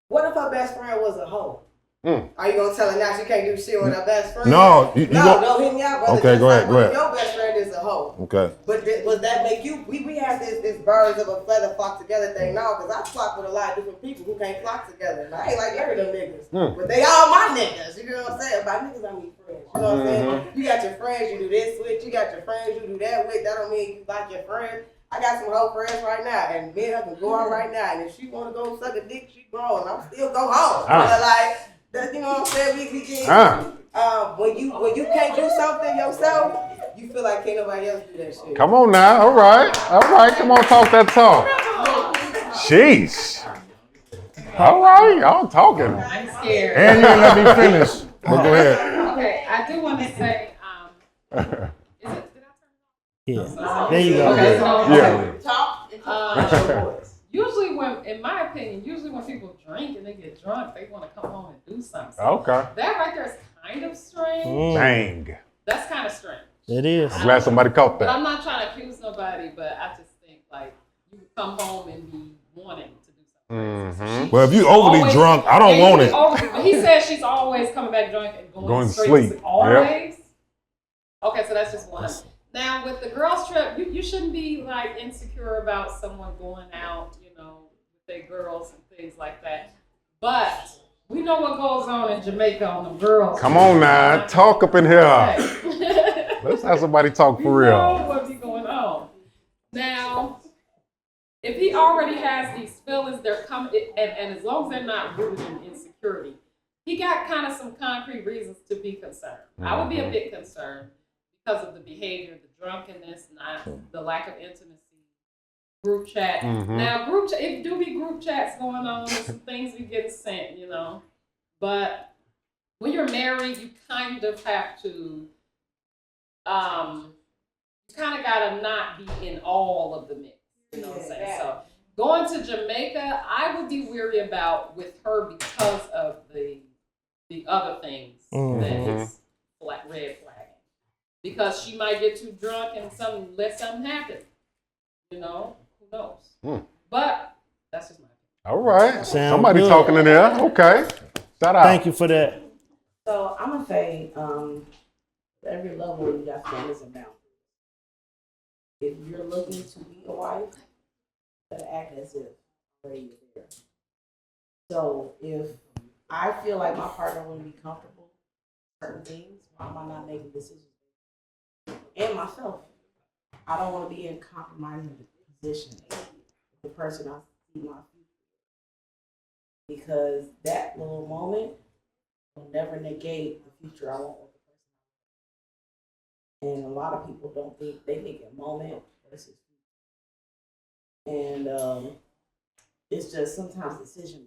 what if her best friend was a hoe? Are you gonna tell her now she can't do shit with her best friend? No, you no, go- don't hit me out, brother. Okay, Just go ahead, like go ahead. Your best friend is a hoe. Okay. But does that make you? We have this birds of a feather flock together thing now, because I flock with a lot of different people who can't flock together. And I ain't like none of them niggas, but they all my niggas. You know what I'm saying? By niggas I mean friends. You know what I'm saying? You got your friends you do this with. You got your friends you do that with. That don't mean you like your friends. I got some hoe friends right now, and me and her can go on right now. And if she wanna go suck a dick, she grown. I'm still go home. But like. You know what I'm saying? We get when you can't do something yourself, you feel like can't nobody else do that shit. Come on now. All right. Come on, talk that talk. Sheesh. All right, y'all talking. I'm scared. And you didn't let me finish. But go ahead. Okay, I do want to say, is it, did I turn Yeah. There you go. Okay, so Yeah. Talk and talk your voice. usually when, in my opinion, when people drink and they get drunk, they want to come home and do something. So Okay. that right there is kind of strange. Dang. That's kind of strange. It is. I'm glad somebody caught But that. I'm not trying to accuse nobody, but I just think like you come home and be wanting to do Mm-hmm. But if you overly Always- drunk, I don't want it. He says she's always coming back drunk and going to straight sleep. to sleep. Always? Okay, so that's just one. Now, with the girls' trip, you shouldn't be like insecure about someone going out, you know, with their girls and things like that. But we know what goes on in Jamaica on the girls. Come on now, talk up in here. Okay. Let's have somebody talk for We real. know what be going on. Now, if he already has these feelings, they're coming, and as long as they're not rooted in insecurity, he got kind of some concrete reasons to be concerned. I would be a bit concerned because of the behavior, the drunkenness, the lack of intimacy, group chat. Now, it do be group chats going on, and some things be getting sent, you know. But when you're married, you kind of have to, you kind of gotta not be in all of the mix. You know what I'm saying? So going to Jamaica, I would be weary about with her because of the other things that is red flagging. Because she might get too drunk and let something happen. You know, who knows? But that's just my opinion. All right. Sound Somebody good. talking in there. Okay. Shout out. Thank you for that. So I'm gonna say, at every level you got standards and boundaries. If you're looking to be a wife, you gotta act as if already you're there. So if I feel like my partner wouldn't be comfortable with certain things, why am I not making decisions? And myself, I don't want to be in compromising position with the person I see my future. Because that little moment will never negate the future I want with the person. And a lot of people don't think, they think a moment versus future. And it's just sometimes decision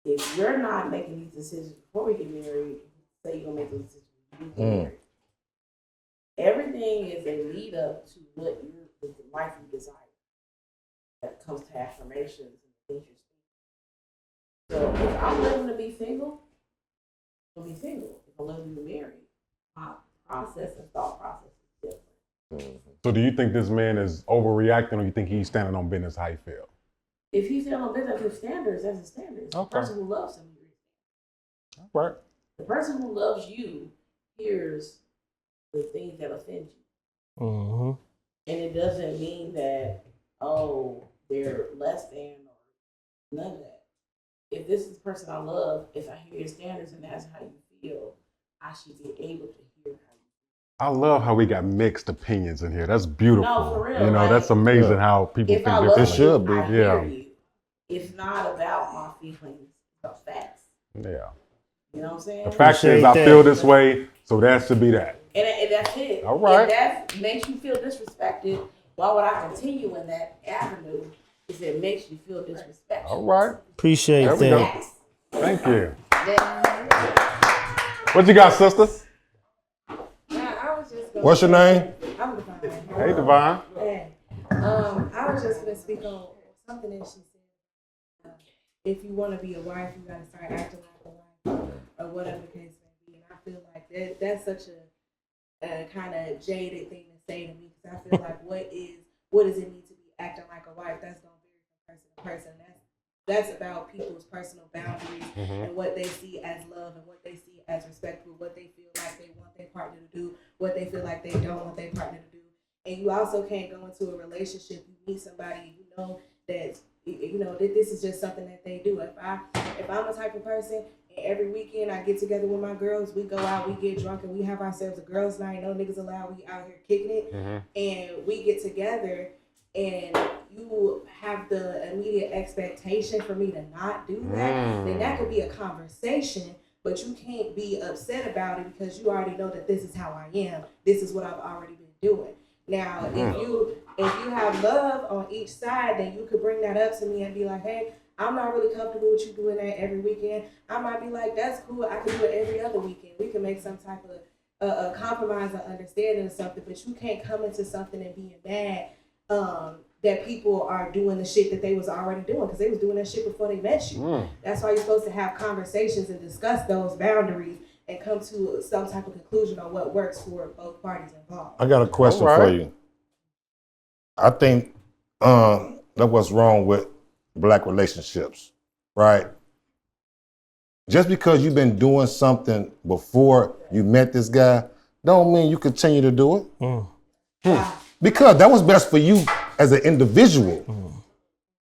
making. If you're not making these decisions before we get married, say you're gonna make those decisions when you get married. Everything is a lead up to what the life you desire. That comes to affirmations and things you're speaking. So if I'm living to be single, I'll be single. If I'm living to be married, my process and thought process is different. So do you think this man is overreacting, or you think he's standing on business? How you feel? If he's standing on business with standards, that's his standards. Okay. The person who loves him, All right. the person who loves you hears the things that offend you. And it doesn't mean that, they're less than or none of that. If this is the person I love, if I hear your standards and that's how you feel, I should be able to hear how you feel. I love how we got mixed opinions in here. That's beautiful. No, for real, You know, like, that's amazing how people If think I differently. love It should you, be, I yeah. hear you. It's not about my feelings, it's about facts. Yeah. You know what I'm saying? The fact is, I Appreciate feel that. this way, so that should be that. And that's it. All right. If that makes you feel disrespected, why would I continue in that avenue if it makes you feel disrespected? All right. Appreciate There we that. go. Thank you. What you got, sister? What's your name? I'm Divine. Hey, Divine. Hey. I was just gonna speak on something that she said. If you want to be a wife, you gotta start acting like a wife, or whatever the case may be. And I feel like that's such a kind of jaded thing to say to me, because I feel like what does it mean to be acting like a wife? That's gonna vary from person to person. That's about people's personal boundaries and what they see as love and what they see as respectful, what they feel like they want their partner to do, what they feel like they don't want their partner to do. And you also can't go into a relationship, you meet somebody, you know that this is just something that they do. If I'm a type of person, and every weekend I get together with my girls, we go out, we get drunk, and we have ourselves a girls' night, no niggas allowed, we out here kicking it, and we get together, and you have the immediate expectation for me to not do that, then that could be a conversation, but you can't be upset about it because you already know that this is how I am. This is what I've already been doing. Now, if you have love on each side, then you could bring that up to me and be like, hey, I'm not really comfortable with you doing that every weekend. I might be like, that's cool. I can do it every other weekend. We can make some type of a compromise or understanding or something, but you can't come into something and being mad that people are doing the shit that they was already doing, because they was doing that shit before they met you. That's why you're supposed to have conversations and discuss those boundaries and come to some type of conclusion on what works for both parties involved. I got a question for you. I think that what's wrong with black relationships, right? Just because you've been doing something before you met this guy, don't mean you continue to do it. Because that was best for you as an individual,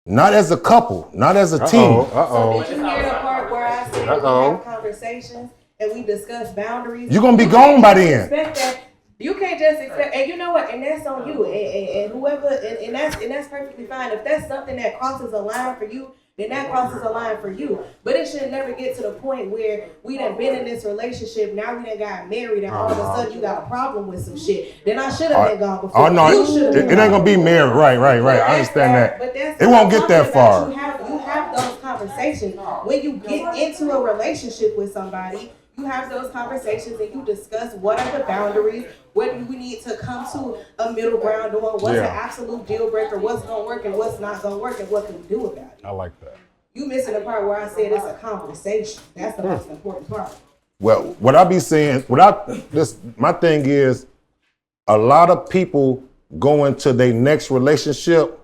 not as a couple, not as a team. So did you hear the part where I said we have conversations and we discuss boundaries? You're gonna be gone by then. Expect that. You can't just expect, and you know what, and that's on you, and whoever, and that's perfectly fine. If that's something that crosses a line for you, then that crosses a line for you. But it should never get to the point where we done been in this relationship, now we done got married, and all of a sudden you got a problem with some shit. Then I should have been gone before. Oh no, it ain't gonna be married. Right. I understand that. But that's It won't get that far. You have those conversations when you get into a relationship with somebody. You have those conversations and you discuss what are the boundaries, what do we need to come to a middle ground on, what's an absolute deal breaker, what's gonna work and what's not gonna work, and what can we do about it. I like that. You missing the part where I said it's a conversation. That's the most important part. Well, what I be saying, my thing is, a lot of people go into their next relationship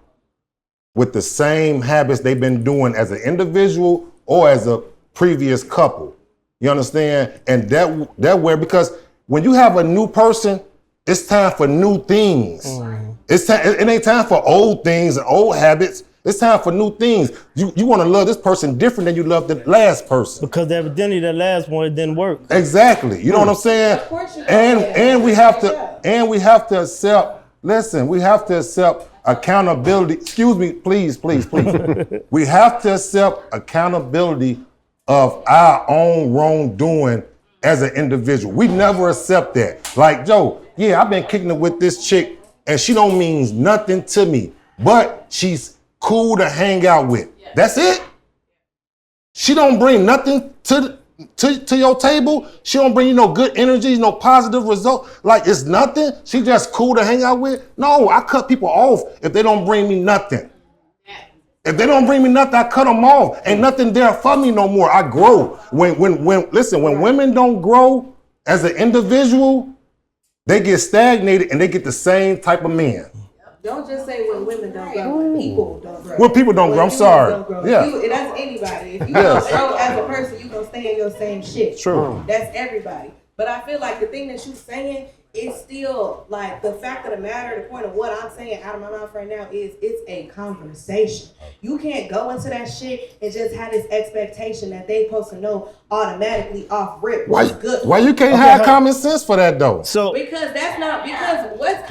with the same habits they've been doing as an individual or as a previous couple. You understand? And that way, because when you have a new person, it's time for new things. It's time. It ain't time for old things and old habits. It's time for new things. You want to love this person different than you love the last person. Because evidently the last one didn't work. Exactly. You know what I'm saying? Of course you do. And we have to accept. Listen, we have to accept accountability. Excuse me, please. We have to accept accountability of our own wrongdoing as an individual. We never accept that. Like, Joe, I've been kicking it with this chick and she don't mean nothing to me, but she's cool to hang out with. That's it. She don't bring nothing to your table. She don't bring you no good energy, no positive result. Like, it's nothing. She just cool to hang out with. No, I cut people off if they don't bring me nothing. If they don't bring me nothing, I cut them off. Ain't nothing there for me no more. I grow. When women don't grow as an individual, they get stagnated and they get the same type of men. Don't just say when women don't grow. People don't grow. When people don't grow, I'm sorry. Yeah. That's anybody. If you don't grow as a person, you gonna stay in your same shit. True. That's everybody. But I feel like the thing that you're saying is still, like, the fact of the matter, the point of what I'm saying out of my mouth right now is it's a conversation. You can't go into that shit and just have this expectation that they supposed to know automatically off rip what's good. Why you can't have common sense for that though? So because what's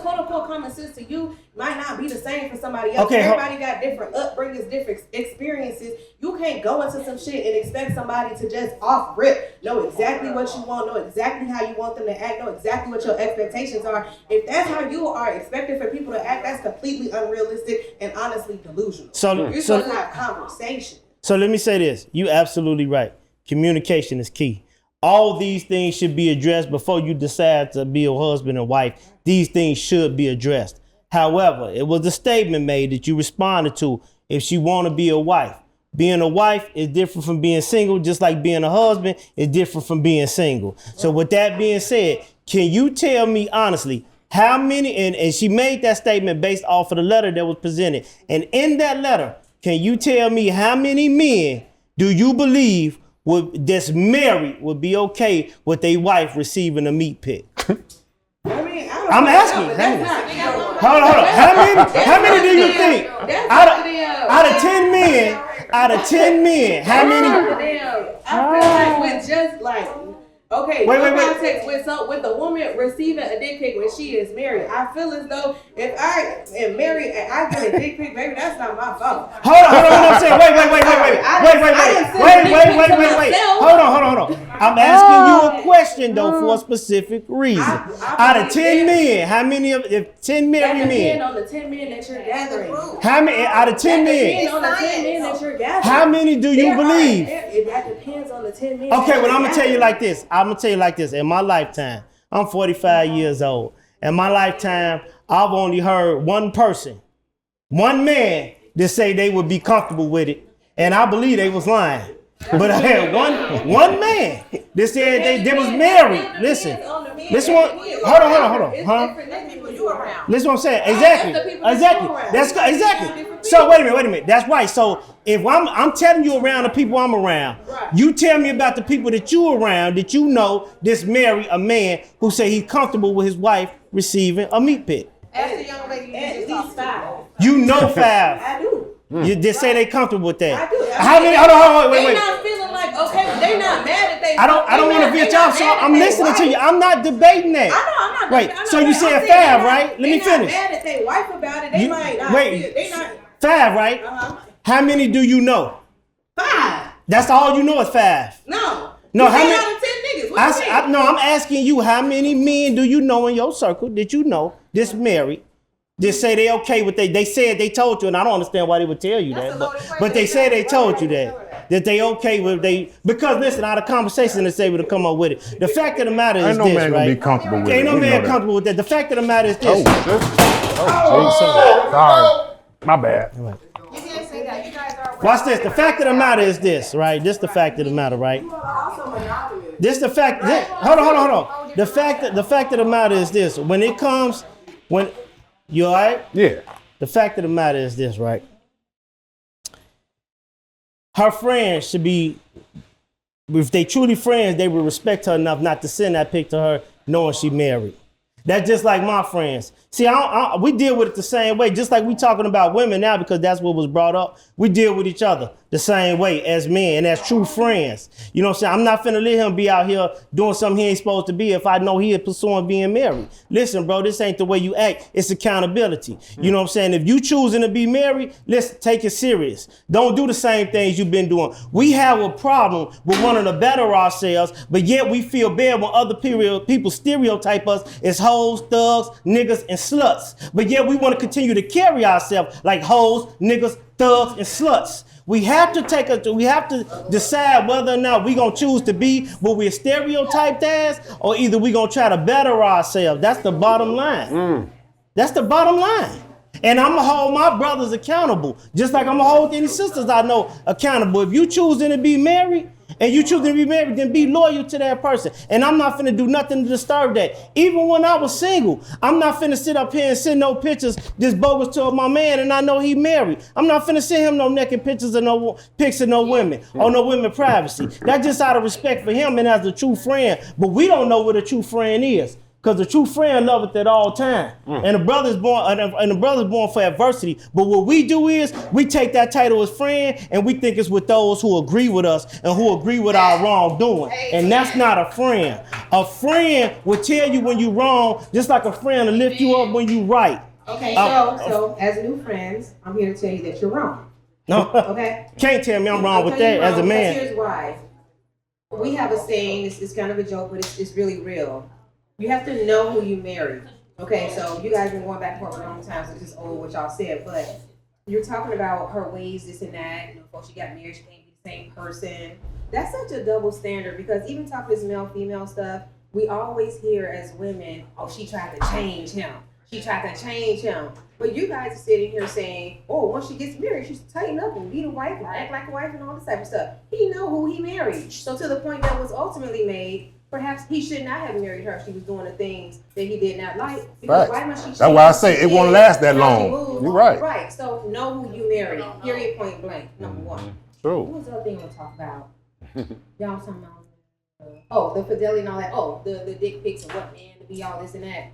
quote unquote common sense to you might not be the same for somebody else. Okay, Everybody got different upbringings, different experiences. You can't go into some shit and expect somebody to just off rip know exactly what you want, know exactly how you want them to act, know exactly what your expectations are. If that's how you are expecting for people to act, that's completely unrealistic and honestly delusional. You're supposed to have conversation. So let me say this. You absolutely right. Communication is key. All these things should be addressed before you decide to be a husband and wife. These things should be addressed. However, it was a statement made that you responded to. If she want to be a wife, being a wife is different from being single, just like being a husband is different from being single. So with that being said, can you tell me honestly, how many, and she made that statement based off of the letter that was presented. And in that letter, can you tell me how many men do you believe that's married would be okay with their wife receiving a meat pic? I'm asking. Hold on. How many do you think? Out of 10 men, how many? I feel like with just like, okay, context with the woman receiving a dick pic when she is married, I feel as though if I am married and I get a dick pic, baby, that's not my fault. Hold on. I'm saying, wait. Hold on. I'm asking you a question though for a specific reason. Out of 10 men, how many of if 10 married men? Depend on the 10 men that you're gathering. How many out of 10 men? Depend on the 10 men that you're gathering. How many do you believe? That depends on the 10 men. Okay, well I'm gonna tell you like this. In my lifetime, I'm 45 years old. In my lifetime, I've only heard one man, that say they would be comfortable with it, and I believe they was lying. But I had one man that said they was married. Listen, hold on. Huh? Listen what I'm saying. Exactly. Exactly. So wait a minute. That's right. So if I'm telling you around the people I'm around, you tell me about the people that you around that you know that's marry a man who say he's comfortable with his wife receiving a meat pick. Ask the young lady at least 5. You know 5. I do. You just say they comfortable with that. I do. How many? Hold on, wait. They not feeling like okay. They not mad at they. I don't want to veer y'all, so I'm listening to you. I'm not debating that. I know. I'm not. Right. I'm not So you said 5, right? Let me finish. They not mad at their wife about it. They might not. Wait. They not. 5, right? How many do you know? 5. That's all you know is 5. No. No, how many? Out of 10 niggas. What you mean? No, I'm asking you, how many men do you know in your circle that you know that's married? Just say they okay with they said they told you, and I don't understand why they would tell you that, but they said they told you that they okay with because listen, out of conversation they able to come up with it. The fact of the matter is Ain't no this, man right? gonna be comfortable with it. Ain't no We man know that. comfortable with that. The fact of the matter is this. Sorry, my bad. You can't say that. You guys are. Watch this. The fact of the matter is this, right? This the fact of the matter, right? This the fact. Hold on. The fact of the matter is this. When you all right? Yeah. The fact of the matter is this, right? Her friends should be, if they truly friends, they would respect her enough not to send that pic to her knowing she married. That's just like my friends. See, we deal with it the same way, just like we talking about women now because that's what was brought up. We deal with each other the same way as men and as true friends. You know what I'm saying? I'm not finna let him be out here doing something he ain't supposed to be if I know he is pursuing being married. Listen, bro, this ain't the way you act. It's accountability. You know what I'm saying? If you choosing to be married, let's take it serious. Don't do the same things you've been doing. We have a problem with wanting to better ourselves, but yet we feel bad when other people stereotype us as hoes, thugs, niggas, and sluts. But yet we want to continue to carry ourselves like hoes, niggas, thugs, and sluts. We have to decide whether or not we gonna choose to be what we're stereotyped as, or either we gonna try to better ourselves. That's the bottom line. That's the bottom line. And I'm gonna hold my brothers accountable, just like I'm gonna hold any sisters I know accountable. If you choosing to be married, and you choosing to be married, then be loyal to that person. And I'm not finna do nothing to disturb that. Even when I was single, I'm not finna sit up here and send no pictures this bogus to my man and I know he married. I'm not finna send him no naked pictures of no pics of no women or no women privacy. That's just out of respect for him and as a true friend. But we don't know what a true friend is. Because the true friend loveth at all time. And the brother's born for adversity. But what we do is we take that title as friend and we think it's with those who agree with us and who agree with our wrongdoing. And that's not a friend. A friend will tell you when you're wrong, just like a friend will lift you up when you're right. Okay, so as new friends, I'm here to tell you that you're wrong. No, okay? Can't tell me I'm wrong with that as a man. Here's why. We have a saying, it's kind of a joke, but it's really real. You have to know who you marry. Okay, so you guys been going back and forth for a long time, so this is old what y'all said, but you're talking about her ways, this and that, before she got married, she can't be the same person. That's such a double standard because even talking this male-female stuff, we always hear as women, oh, she tried to change him. She tried to change him. But you guys are sitting here saying, oh, once she gets married, she's tighten up and be the wife and act like a wife and all this type of stuff. He know who he married. So to the point that was ultimately made, perhaps he should not have married her if she was doing the things that he did not like. Because why must she change? That's why I say it won't last that long. You're right. Right. So know who you marry. Period. Point blank. Number one. True. What was the other thing we'll talk about? Y'all was talking about the fidelity and all that. Oh, the dick pics and what man to be all this and that.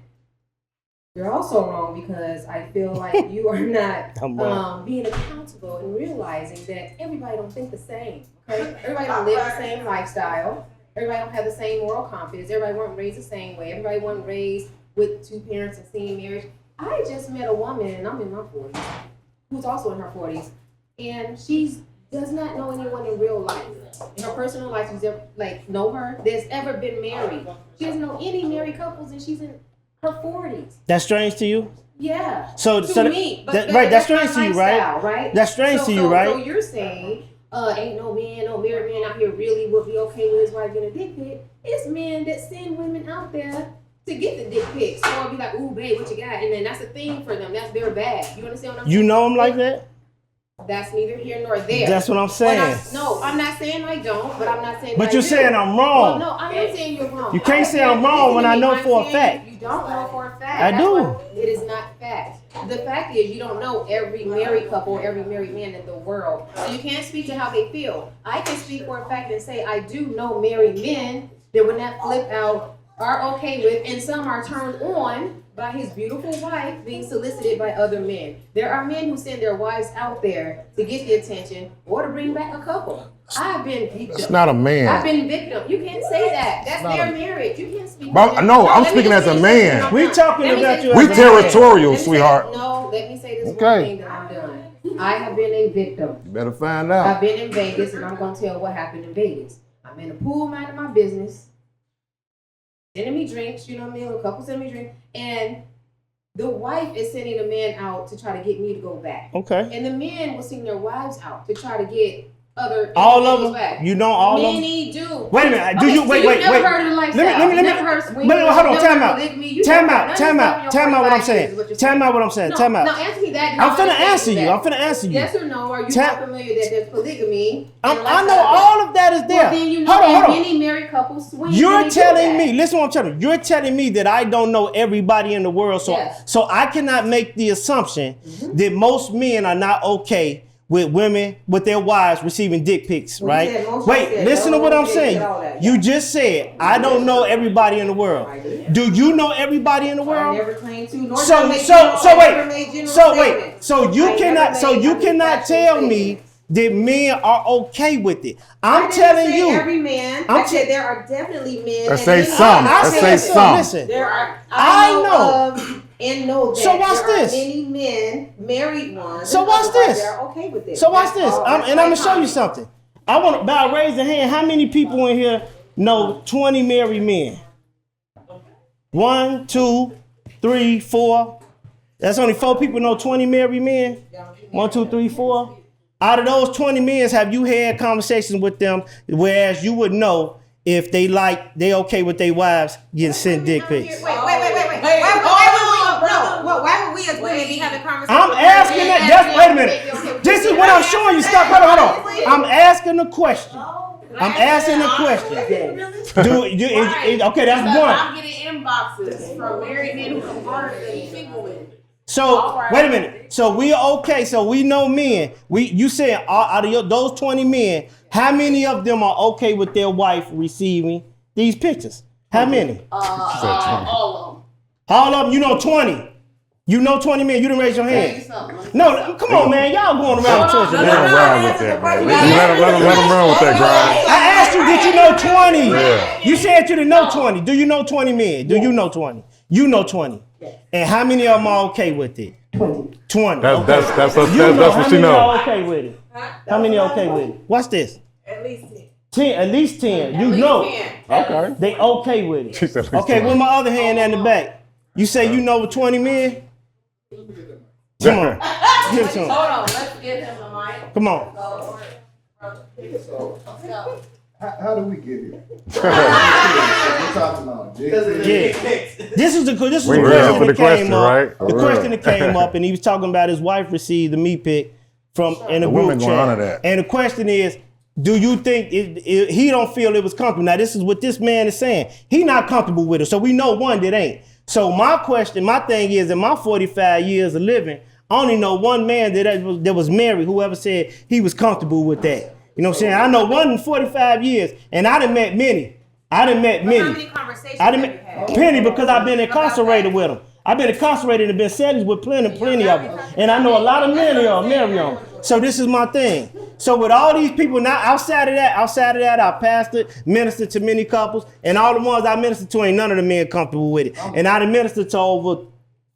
You're also wrong because I feel like you are not being accountable and realizing that everybody don't think the same. Okay, everybody don't live the same lifestyle. Everybody don't have the same moral confidence. Everybody wasn't raised the same way. Everybody wasn't raised with two parents and seeing marriage. I just met a woman, and I'm in my 40s, who's also in her 40s, and she does not know anyone in real life. In her personal life, she's ever, know her, that's ever been married. She doesn't know any married couples, and she's in her 40s. That's strange to you? Yeah. So to me, but that's strange to you, right? Right? That's strange to you, right? So you're saying, ain't no married man out here really would be okay with his wife getting a dick pic. It's men that send women out there to get the dick pics or be like, ooh, babe, what you got? And then that's a thing for them. That's their bag. You understand what I'm saying? You know them like that? That's neither here nor there. That's what I'm saying. No, I'm not saying I don't, but I'm not saying But I you're do. saying I'm wrong. Well, no, I'm not saying you're wrong. You can't say I'm wrong when I know for a fact. You don't know for a fact. I That's do. why it is not fact. The fact is you don't know every married couple, every married man in the world. So you can't speak to how they feel. I can speak for a fact and say I do know married men that when that flip out are okay with, and some are turned on by his beautiful wife being solicited by other men. There are men who send their wives out there to get the attention or to bring back a couple. I've been victim. It's not a man. I've been victim. You can't say that. That's their marriage. You can't speak. But, no, I'm speaking as a man. We talking about you We as a man. territorial, sweetheart. No, let me say this Okay. one thing that I'm done. I have been a victim. You better find I've out. been in Vegas, and I'm gonna tell what happened in Vegas. I'm in a pool, minding my business, sending me drinks. You know what I mean? A couple sending me drinks, and the wife is sending a man out to try to get me to go back. Okay. And the men will send their wives out to try to get other All of individuals them? back. You know all of them? Many do. Wait a minute. Do Okay, you so wait? you've never Wait. heard of the lifestyle. Let me. You've never heard of swinging. Hold on. You've never Time heard out. of polygamy. You've Time never out. heard Time none of out. this Time stuff out. What in I'm your 45 saying. years is what you're Time saying. out. What I'm saying. No, Time out. now answer me that. I'm finna answer you. I'm finna answer you. Yes or no? Are you Tell- not familiar that there's polygamy? I know all of that is there. Well, then you know Hold that on. many married couples swing. You're when they do telling that. me, listen what I'm telling you. You're telling me that I don't know everybody in the world. So, Yes. so I cannot make the assumption that most men are not okay with women, with their wives receiving dick pics, Well, you right? said most, Wait, you said listen to what no, I'm you saying. said all that, You yeah. just said, I don't know everybody in the world. I did. Do you know everybody in the I world? never claimed to. Nor So, did I make so, general- so I never made wait, general so wait, statements. so you I never cannot, so made you any cannot factual tell me statements. that men are okay with it. I I'm didn't telling say you. every man. I'm I te- said there are definitely men. Let's and say many some. women. I Let's said say so. some. Listen, There are. I I know. know of and know that So watch there this. are many men, married ones. So and watch otherwise this. They're okay with it. So watch That's this. all. I'm That's going to my show you comment. something. I want to, by raising hand, how many people in here know 20 married men? 1, 2, 3, 4. That's only 4 people know 20 married men. 1, 2, 3, 4. Out of those 20 men, have you had conversations with them, whereas you would know if they okay with their wives getting sent dick pics? Wait. Why would we as women be having conversations? I'm asking that. Just wait a minute. This is what I'm showing you. Stop. Hold on. I'm asking a question. I'm asking a question. Okay, that's one. I'm getting inboxes from married men who convert and single men. So wait a minute. So we are okay. So we know men. You said out of those 20 men, how many of them are okay with their wife receiving these pictures? How many? All of them. All of them. You know 20. You know 20 men. You didn't raise your hand. No, come on, man. Y'all going around the church. Let him run with that, man. Let him run with that, Grind. I asked you, did you know 20? Yeah. You said you didn't know 20. Do you know 20 men? Do you know 20? You know 20. And how many of them are okay with it? 20. That's You what how she many know. are okay with it? How many are okay with it? What's this? At least 10. 10, at least 10. You At know. least 10. Okay. They okay with She it. said at least Okay, 10. with my other hand in the back. You say you know 20 men? Come on. Give it to him. Hold on, let's give him the mic. Come on. How do we get here? We're talking about Yeah. This is the We question ready that for the came question, up. right? The question that came up, and he was talking about his wife received the meat pic from in a The group women gonna chat. honor that. And the question is, do you think he don't feel it was comfortable? Now this is what this man is saying. He not comfortable with it, so we know one that ain't. So my thing is, in my 45 years of living, I only know one man that was married, whoever said he was comfortable with that. You know what I'm saying? I know one in 45 years, and I done met many. How many conversations I have didn't you had? plenty because I've been incarcerated with them. I've been incarcerated and been settled with plenty of them. And I know a lot of men are married on. So this is my thing. So with all these people now, outside of that, I pastored, ministered to many couples, and all the ones I ministered to, ain't none of the men comfortable with it. And I done ministered to over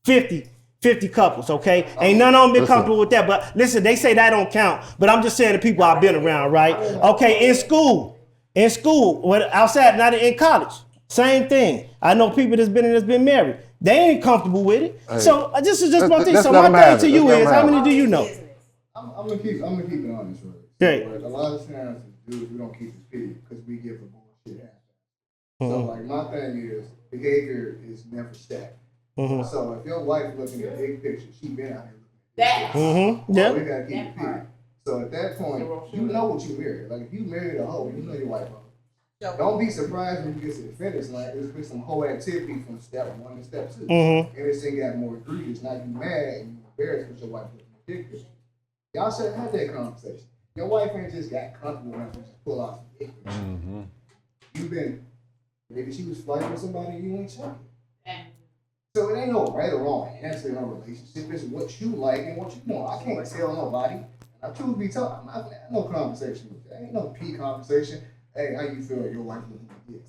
50 couples, okay? Ain't none of them been comfortable with that. But listen, they say that don't count. But I'm just saying the people I've been around, right? Okay, in school, outside, not in college, same thing. I know people that's been married. They ain't comfortable with it. So this is just my thing. let's So let my them have thing it. to you Let's let is, them how have many do you know? I'm gonna keep it honest, right? Right. So, like, a lot of times, as dudes, we don't keep it period because we give the bullshit happen. So, like, my thing is, behavior is never static. So, if your wife looking at big picture, she been out here looking at That. Mm-hmm. We Yeah. gotta keep it P. So at that point, you know what you married. Like if you married a hoe, you know your wife hoe. Don't be surprised when you get to the finish line. There's been some whole activity from step 1 to step 2. Mm-hmm. And this thing got more egregious. Now you mad and you embarrassed because your wife was ridiculous. Y'all should have that conversation. Your wife ain't just got comfortable enough to just pull off some dick. You've been, maybe she was flirting with somebody and you ain't checking. So it ain't no right or wrong answer in a relationship. It's what you like and what you want. I can't tell nobody. And I truth be told, I'm not gonna have no conversation with you. Ain't no P conversation. Hey, how you feel your wife looking like this?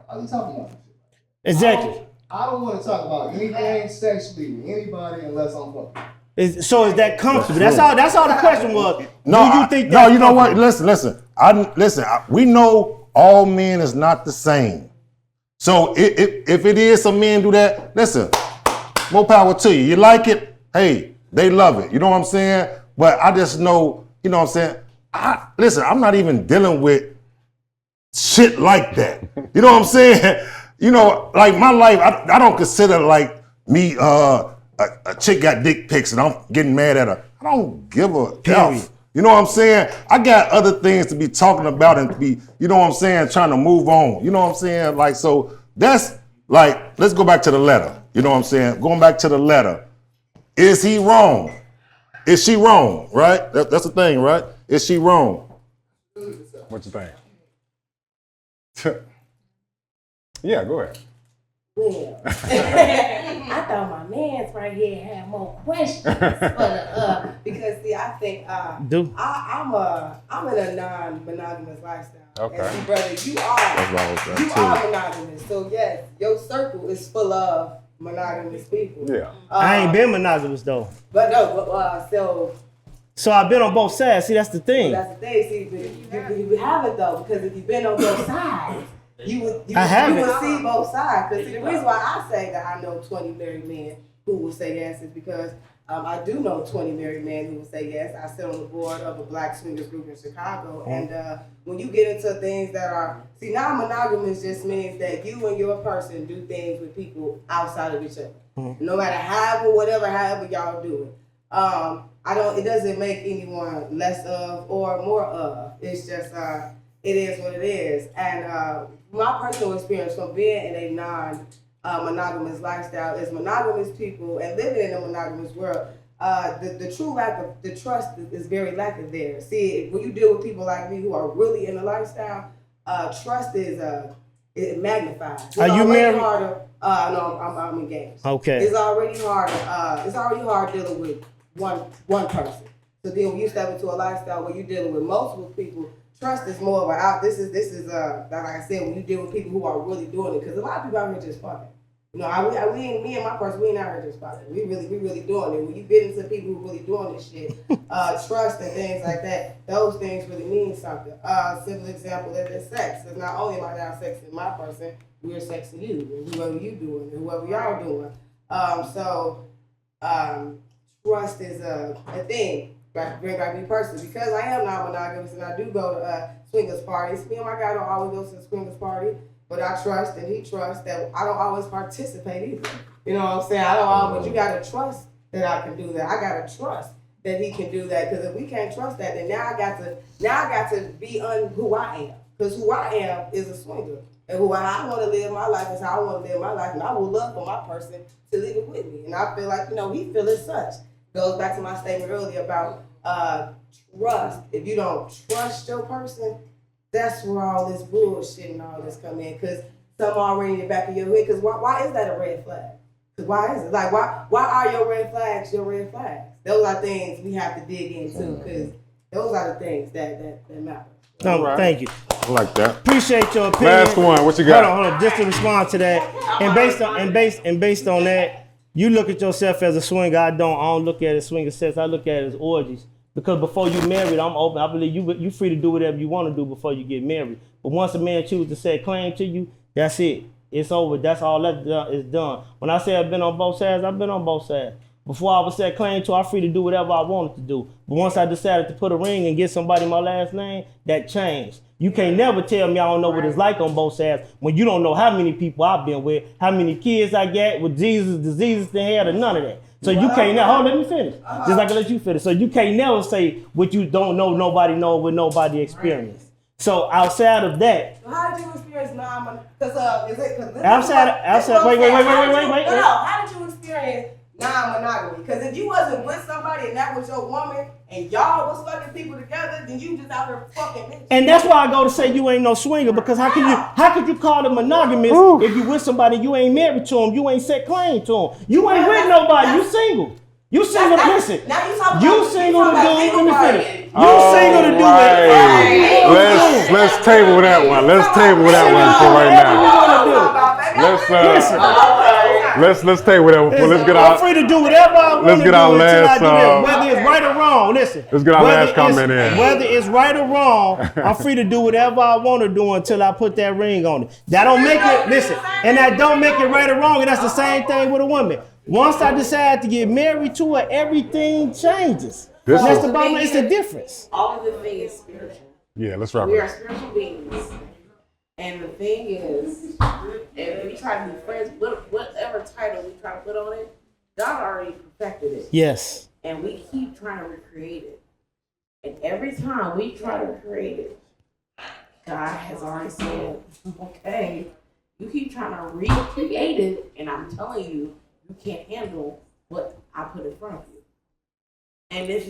Are you talking about this shit? Exactly. I don't want to talk about anything sexually with anybody unless I'm fucking. So is that comfortable? That's all the question was. No, Do you think no, that's you know what? comfortable? Listen. We know all men is not the same. So if it is some men do that, listen, more power to you. You like it? Hey, they love it. You know what I'm saying? But I just know, you know what I'm saying? Listen, I'm not even dealing with shit like that. You know what I'm saying? You know, like my life, I don't consider like me, a chick got dick pics and I'm getting mad at her. I don't give a F. You know what I'm saying? I got other things to be talking about and to be, you know what I'm saying, trying to move on. You know what I'm saying? Like, so that's like, let's go back to the letter. You know what I'm saying? Going back to the letter. Is he wrong? Is she wrong? Right? That's the thing, right? Is she wrong? What you think? Yeah, go ahead. Well, I thought my man's right here had more questions for the because see, I think I'm in a non-monogamous lifestyle. Okay. And see, brother, you are monogamous. So yes, your circle is full of monogamous people. Yeah. I ain't been monogamous though. But no, So I've been on both sides. See, that's the thing. that's the thing. See, but you haven't though, because if you've been on both sides, you would see both sides. Because the reason why I say that I know 20 married men who will say yes is because I do know 20 married men who will say yes. I sit on the board of a black swingers group in Chicago, and when you get into things that are non-monogamous, just means that you and your person do things with people outside of each other, no matter however y'all do it. It doesn't make anyone less of or more of. It's just it is what it is. And my personal experience from being in a non-monogamous lifestyle is monogamous people and living in a monogamous world. The true lack of the trust is very lacking there. See, when you deal with people like me who are really in the lifestyle, trust is it magnifies. It's Are you married? Harder. No, I'm engaged. Okay. It's already hard. It's already hard dealing with one person. So then when you step into a lifestyle where you're dealing with multiple people, trust is more of a out. This is like I said, when you deal with people who are really doing it, because a lot of people out here just fucking. You know, me and my person, we ain't out here just fucking. We really doing it. When you get into people who really doing this shit, trust and things like that, those things really mean something. Simple example is sex. Because not only am I now sexing my person, we're sexing you and whoever you doing and whoever y'all doing. Trust is a thing. Bring back me personally, because I am non-monogamous and I do go to swingers parties. Me and my guy don't always go to the swingers party, but I trust and he trusts that I don't always participate either. You know what I'm saying? But you gotta trust that I can do that. I gotta trust that he can do that, because if we can't trust that, then now I got to be who I am, because who I am is a swinger, and who I want to live my life is how I want to live my life, and I would love for my person to live it with me, and I feel like he feel as such. Goes back to my statement earlier about trust. If you don't trust your person, that's where all this bullshit and all this come in. Because some already in the back of your head. Because why is that a red flag? Because why is it? Like, why are your red flags your red flags? Those are things we have to dig into, because those are the things that matter. No, thank you. I like that. Appreciate your opinion. Last one, what you got? Hold on. Just to respond to that, and based on that, you look at yourself as a swinger. I don't look at it as swinger sex. I look at it as orgies. Because before you married, I'm open. I believe you free to do whatever you want to do before you get married. But once a man chooses to set claim to you, that's it. It's over. That's all that is done. When I say I've been on both sides, I've been on both sides. Before I was set claim to, I'm free to do whatever I wanted to do. But once I decided to put a ring and get somebody my last name, that changed. You can't never tell me I don't know what it's like on both sides when you don't know how many people I've been with, how many kids I got, with Jesus, diseases they had, or none of that. So you can't now, hold on, let me finish. Just like I let you finish. So you can't never say what you don't know, nobody know what nobody experienced. So outside of that. So how did you experience because is it Outside, wait. No, how did you experience non-monogamy? Because if you wasn't with somebody and that was your woman and y'all was fucking people together, then you just out here fucking bitches. And that's why I go to say you ain't no swinger, because how could you call it monogamous if you with somebody you ain't married to him, you ain't set claim to him, you ain't with nobody, you single. You single, listen. Now you talking you about, single to do, let me finish. You All single to do right. it. Let's table that one. Let's table that one for right now. Let's table that one. Let's get I'm free to do whatever I want let's to get do our until last, I do that. Whether it's right or wrong, listen. Let's get our last comment in. Whether it's right or wrong, I'm free to do whatever I want to do until I put that ring on it. That don't make it, listen, and that don't make it right or wrong, and that's the same thing with a woman. Once I decide to get married to her, everything changes. That's the bottom line. It's the difference. All of the thing is spiritual. Yeah, let's wrap We it are up. spiritual beings. And the thing is, if we try to be friends, whatever title we try to put on it, God already perfected it. Yes. And we keep trying to recreate it. And every time we try to recreate it, God has already said, okay, you keep trying to recreate it, and I'm telling you, you can't handle what I put in front of you. And this,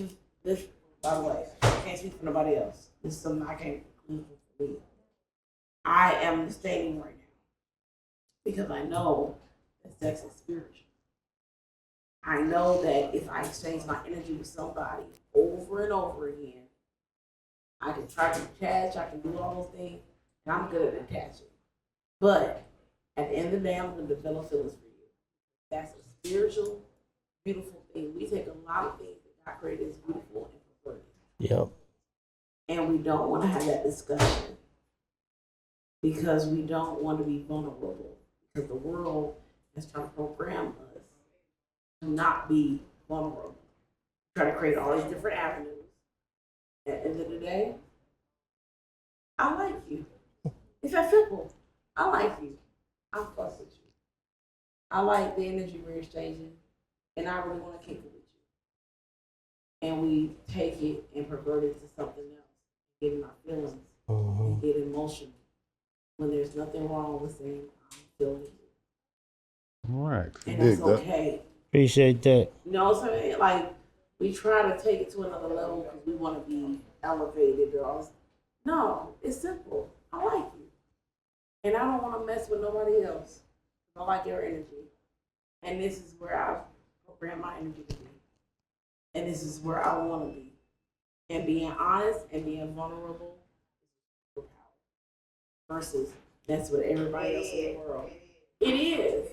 by the way, I can't speak for nobody else. This is something I can't conclude for me. I am abstaining right now because I know that sex is spiritual. I know that if I exchange my energy with somebody over and over again, I can try to attach, I can do all those things, and I'm good at attaching. But at the end of the day, I'm going to develop feelings for you. That's a spiritual, beautiful thing. We take a lot of things that God created as beautiful and perverted. Yep. And we don't want to have that discussion because we don't want to be vulnerable. Because the world is trying to program us to not be vulnerable. Try to create all these different avenues. At the end of the day, I like you. It's that simple. I like you. I'm fuss with you. I like the energy we're exchanging, and I really want to kick it with you. And we take it and pervert it to something else, get in our feelings, and get emotional. When there's nothing wrong with saying, I'm feeling you. All right. And that's okay. Appreciate that. You know what I'm saying? Like, we try to take it to another level because we want to be elevated or all this. No, it's simple. I like you. And I don't want to mess with nobody else. I like your energy. And this is where I program my energy to be. And this is where I want to be. And being honest and being vulnerable is power. Versus that's what everybody else in the world. It is.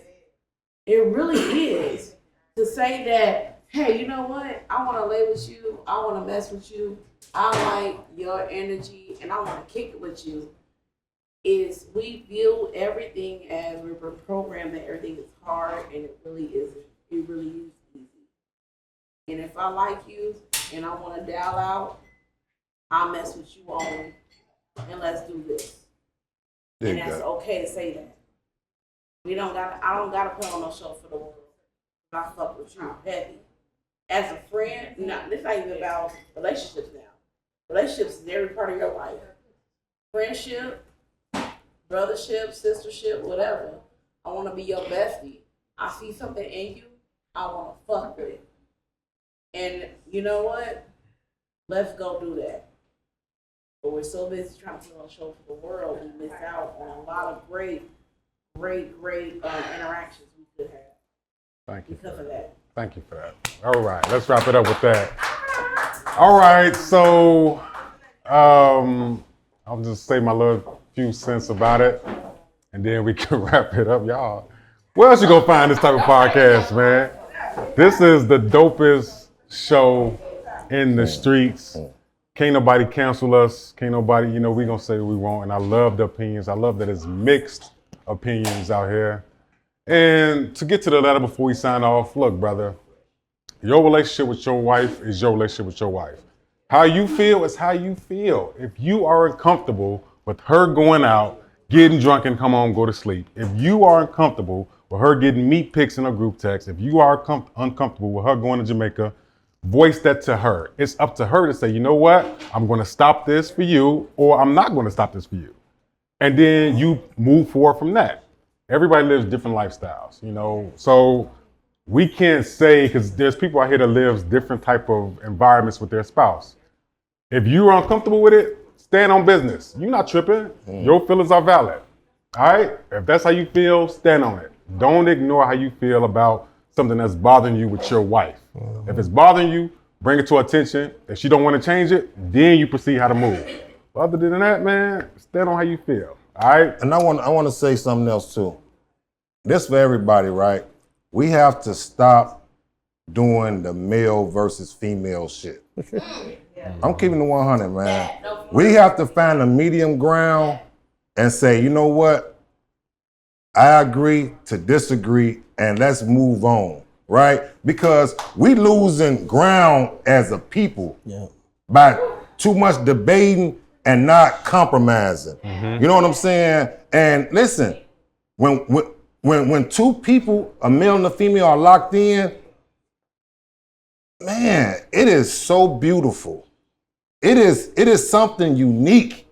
It really is. To say that, hey, you know what? I want to lay with you. I want to mess with you. I like your energy and I want to kick it with you. Is we view everything as we're programmed that everything is hard, and it really isn't. It really is easy. And if I like you and I want to dial out, I'll mess with you all and let's do this. And that's okay to say that. I don't gotta put on no show for the world. I fuck with you heavy. As a friend, this ain't even about relationships now. Relationships is every part of your life. Friendship, brothership, sistership, whatever. I want to be your bestie. I see something in you I want to fuck with. And you know what? Let's go do that. But we're so busy trying to put on a show for the world, we miss out on a lot of great interactions we could have. Thank you because of that. Thank you for that. All right, let's wrap it up with that. All right, so I'll just say my little few cents about it, and then we can wrap it up, y'all. Where else you gonna find this type of podcast, man? This is the dopest show in the streets. Can't nobody cancel us. Can't nobody, we gonna say what we want. And I love the opinions. I love that it's mixed opinions out here. And to get to the letter before we sign off, look, brother, your relationship with your wife is your relationship with your wife. How you feel is how you feel. If you are comfortable with her going out, getting drunk and come home, go to sleep. If you are uncomfortable with her getting meat pics in a group text, if you are uncomfortable with her going to Jamaica, voice that to her. It's up to her to say, you know what? I'm going to stop this for you, or I'm not going to stop this for you. And then you move forward from that. Everybody lives different lifestyles, you know? So we can't say, because there's people out here that lives different type of environments with their spouse. If you're uncomfortable with it, stand on business. You're not tripping. Your feelings are valid. All right? If that's how you feel, stand on it. Don't ignore how you feel about something that's bothering you with your wife. If it's bothering you, bring it to her attention. If she don't want to change it, then you proceed how to move. But other than that, man, stand on how you feel. All right? And I want to say something else too. This for everybody, right? We have to stop doing the male versus female shit. I'm keeping the 100, man. We have to find a medium ground and say, you know what? I agree to disagree and let's move on, right? Because we losing ground as a people by too much debating and not compromising. You know what I'm saying? And listen, when two people, a male and a female, are locked in, man, it is so beautiful. It is something unique.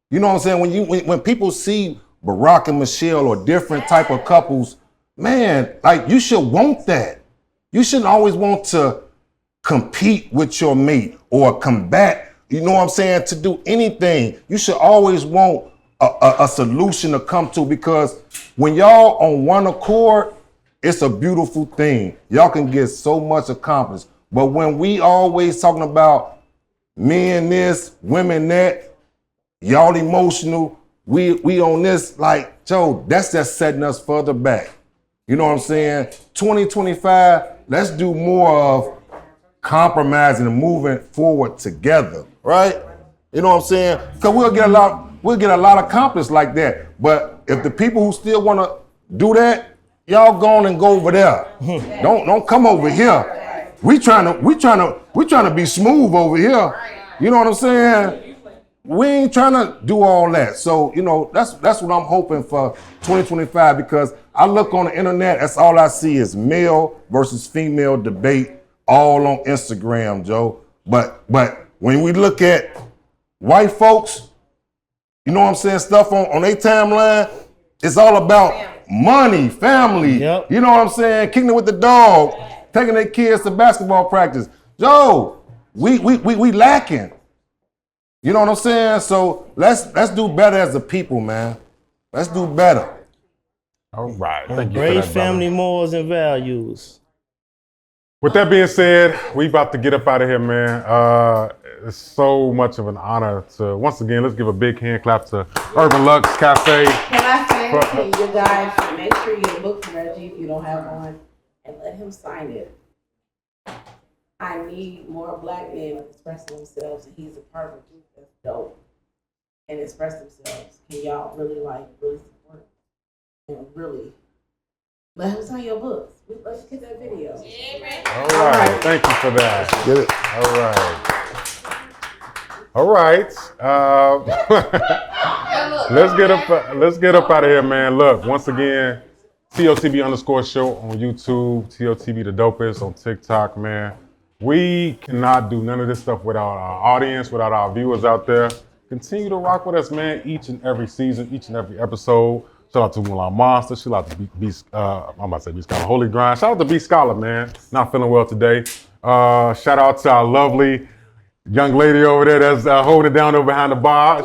You know what I'm saying? When people see Barack and Michelle or different type of couples, man, like you should want that. You shouldn't always want to compete with your mate or combat, you know what I'm saying, to do anything. You should always want a solution to come to, because when y'all on one accord, it's a beautiful thing. Y'all can get so much accomplished. But when we always talking about men this, women that, y'all emotional, we on this, like, Joe, that's just setting us further back. You know what I'm saying? 2025, let's do more of compromising and moving forward together, right? You know what I'm saying? Because we'll get a lot accomplished like that. But if the people who still want to do that, y'all go on and go over there. Don't come over here. We trying to be smooth over here. You know what I'm saying? We ain't trying to do all that. So, you know, that's what I'm hoping for 2025, because I look on the internet, that's all I see is male versus female debate all on Instagram, Joe. But when we look at white folks, you know what I'm saying, stuff on their timeline, it's all about money, family. Yep. You know what I'm saying? Kicking it with the dog, taking their kids to basketball practice. Joe, we lacking. You know what I'm saying? So let's do better as a people, man. Let's do better. All right. Thank you for Great that, family brother. morals and values. With that being said, we about to get up out of here, man. It's so much of an honor to, once again, let's give a big hand clap to Urban Lux Cafe. Can I say, you guys make sure you get a book from Reggie if you don't have one, and let him sign it. I need more black men expressing themselves, and he's a part of a group that's dope and express themselves. Can y'all really support and really let him sign your books? Let's get that video. All right. Thank you for that. Get it? All right. All right. Let's get up out of here, man. Look, once again, TOTB_show on YouTube, TOTB the dopest on TikTok, man. We cannot do none of this stuff without our audience, without our viewers out there. Continue to rock with us, man, each and every season, each and every episode. Shout out to Mulan Monster. Shout out to B Scholar Holy Grind. Shout out to B Scholar, man. Not feeling well today. Shout out to our lovely young lady over there that's holding it down over behind the bar.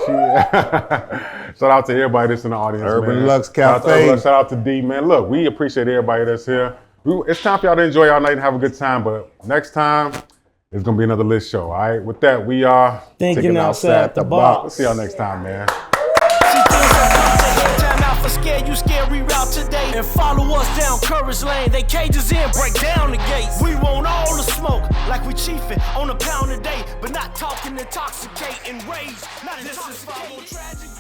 Shout out to everybody that's in the audience, Urban man. Lux Cafe. Shout out to D, man. Look, we appreciate everybody that's here. It's time for y'all to enjoy y'all night and have a good time, but next time, it's going to be another lit show, all right? With that, we are Thinking outside the box. See y'all next time, man. Scared you scared, reroute today and follow us down Courage Lane. They cages in, break down the gates. We want all the smoke, like we chiefin' on a pound a day, but not talking intoxicating rage. Not this is tragic.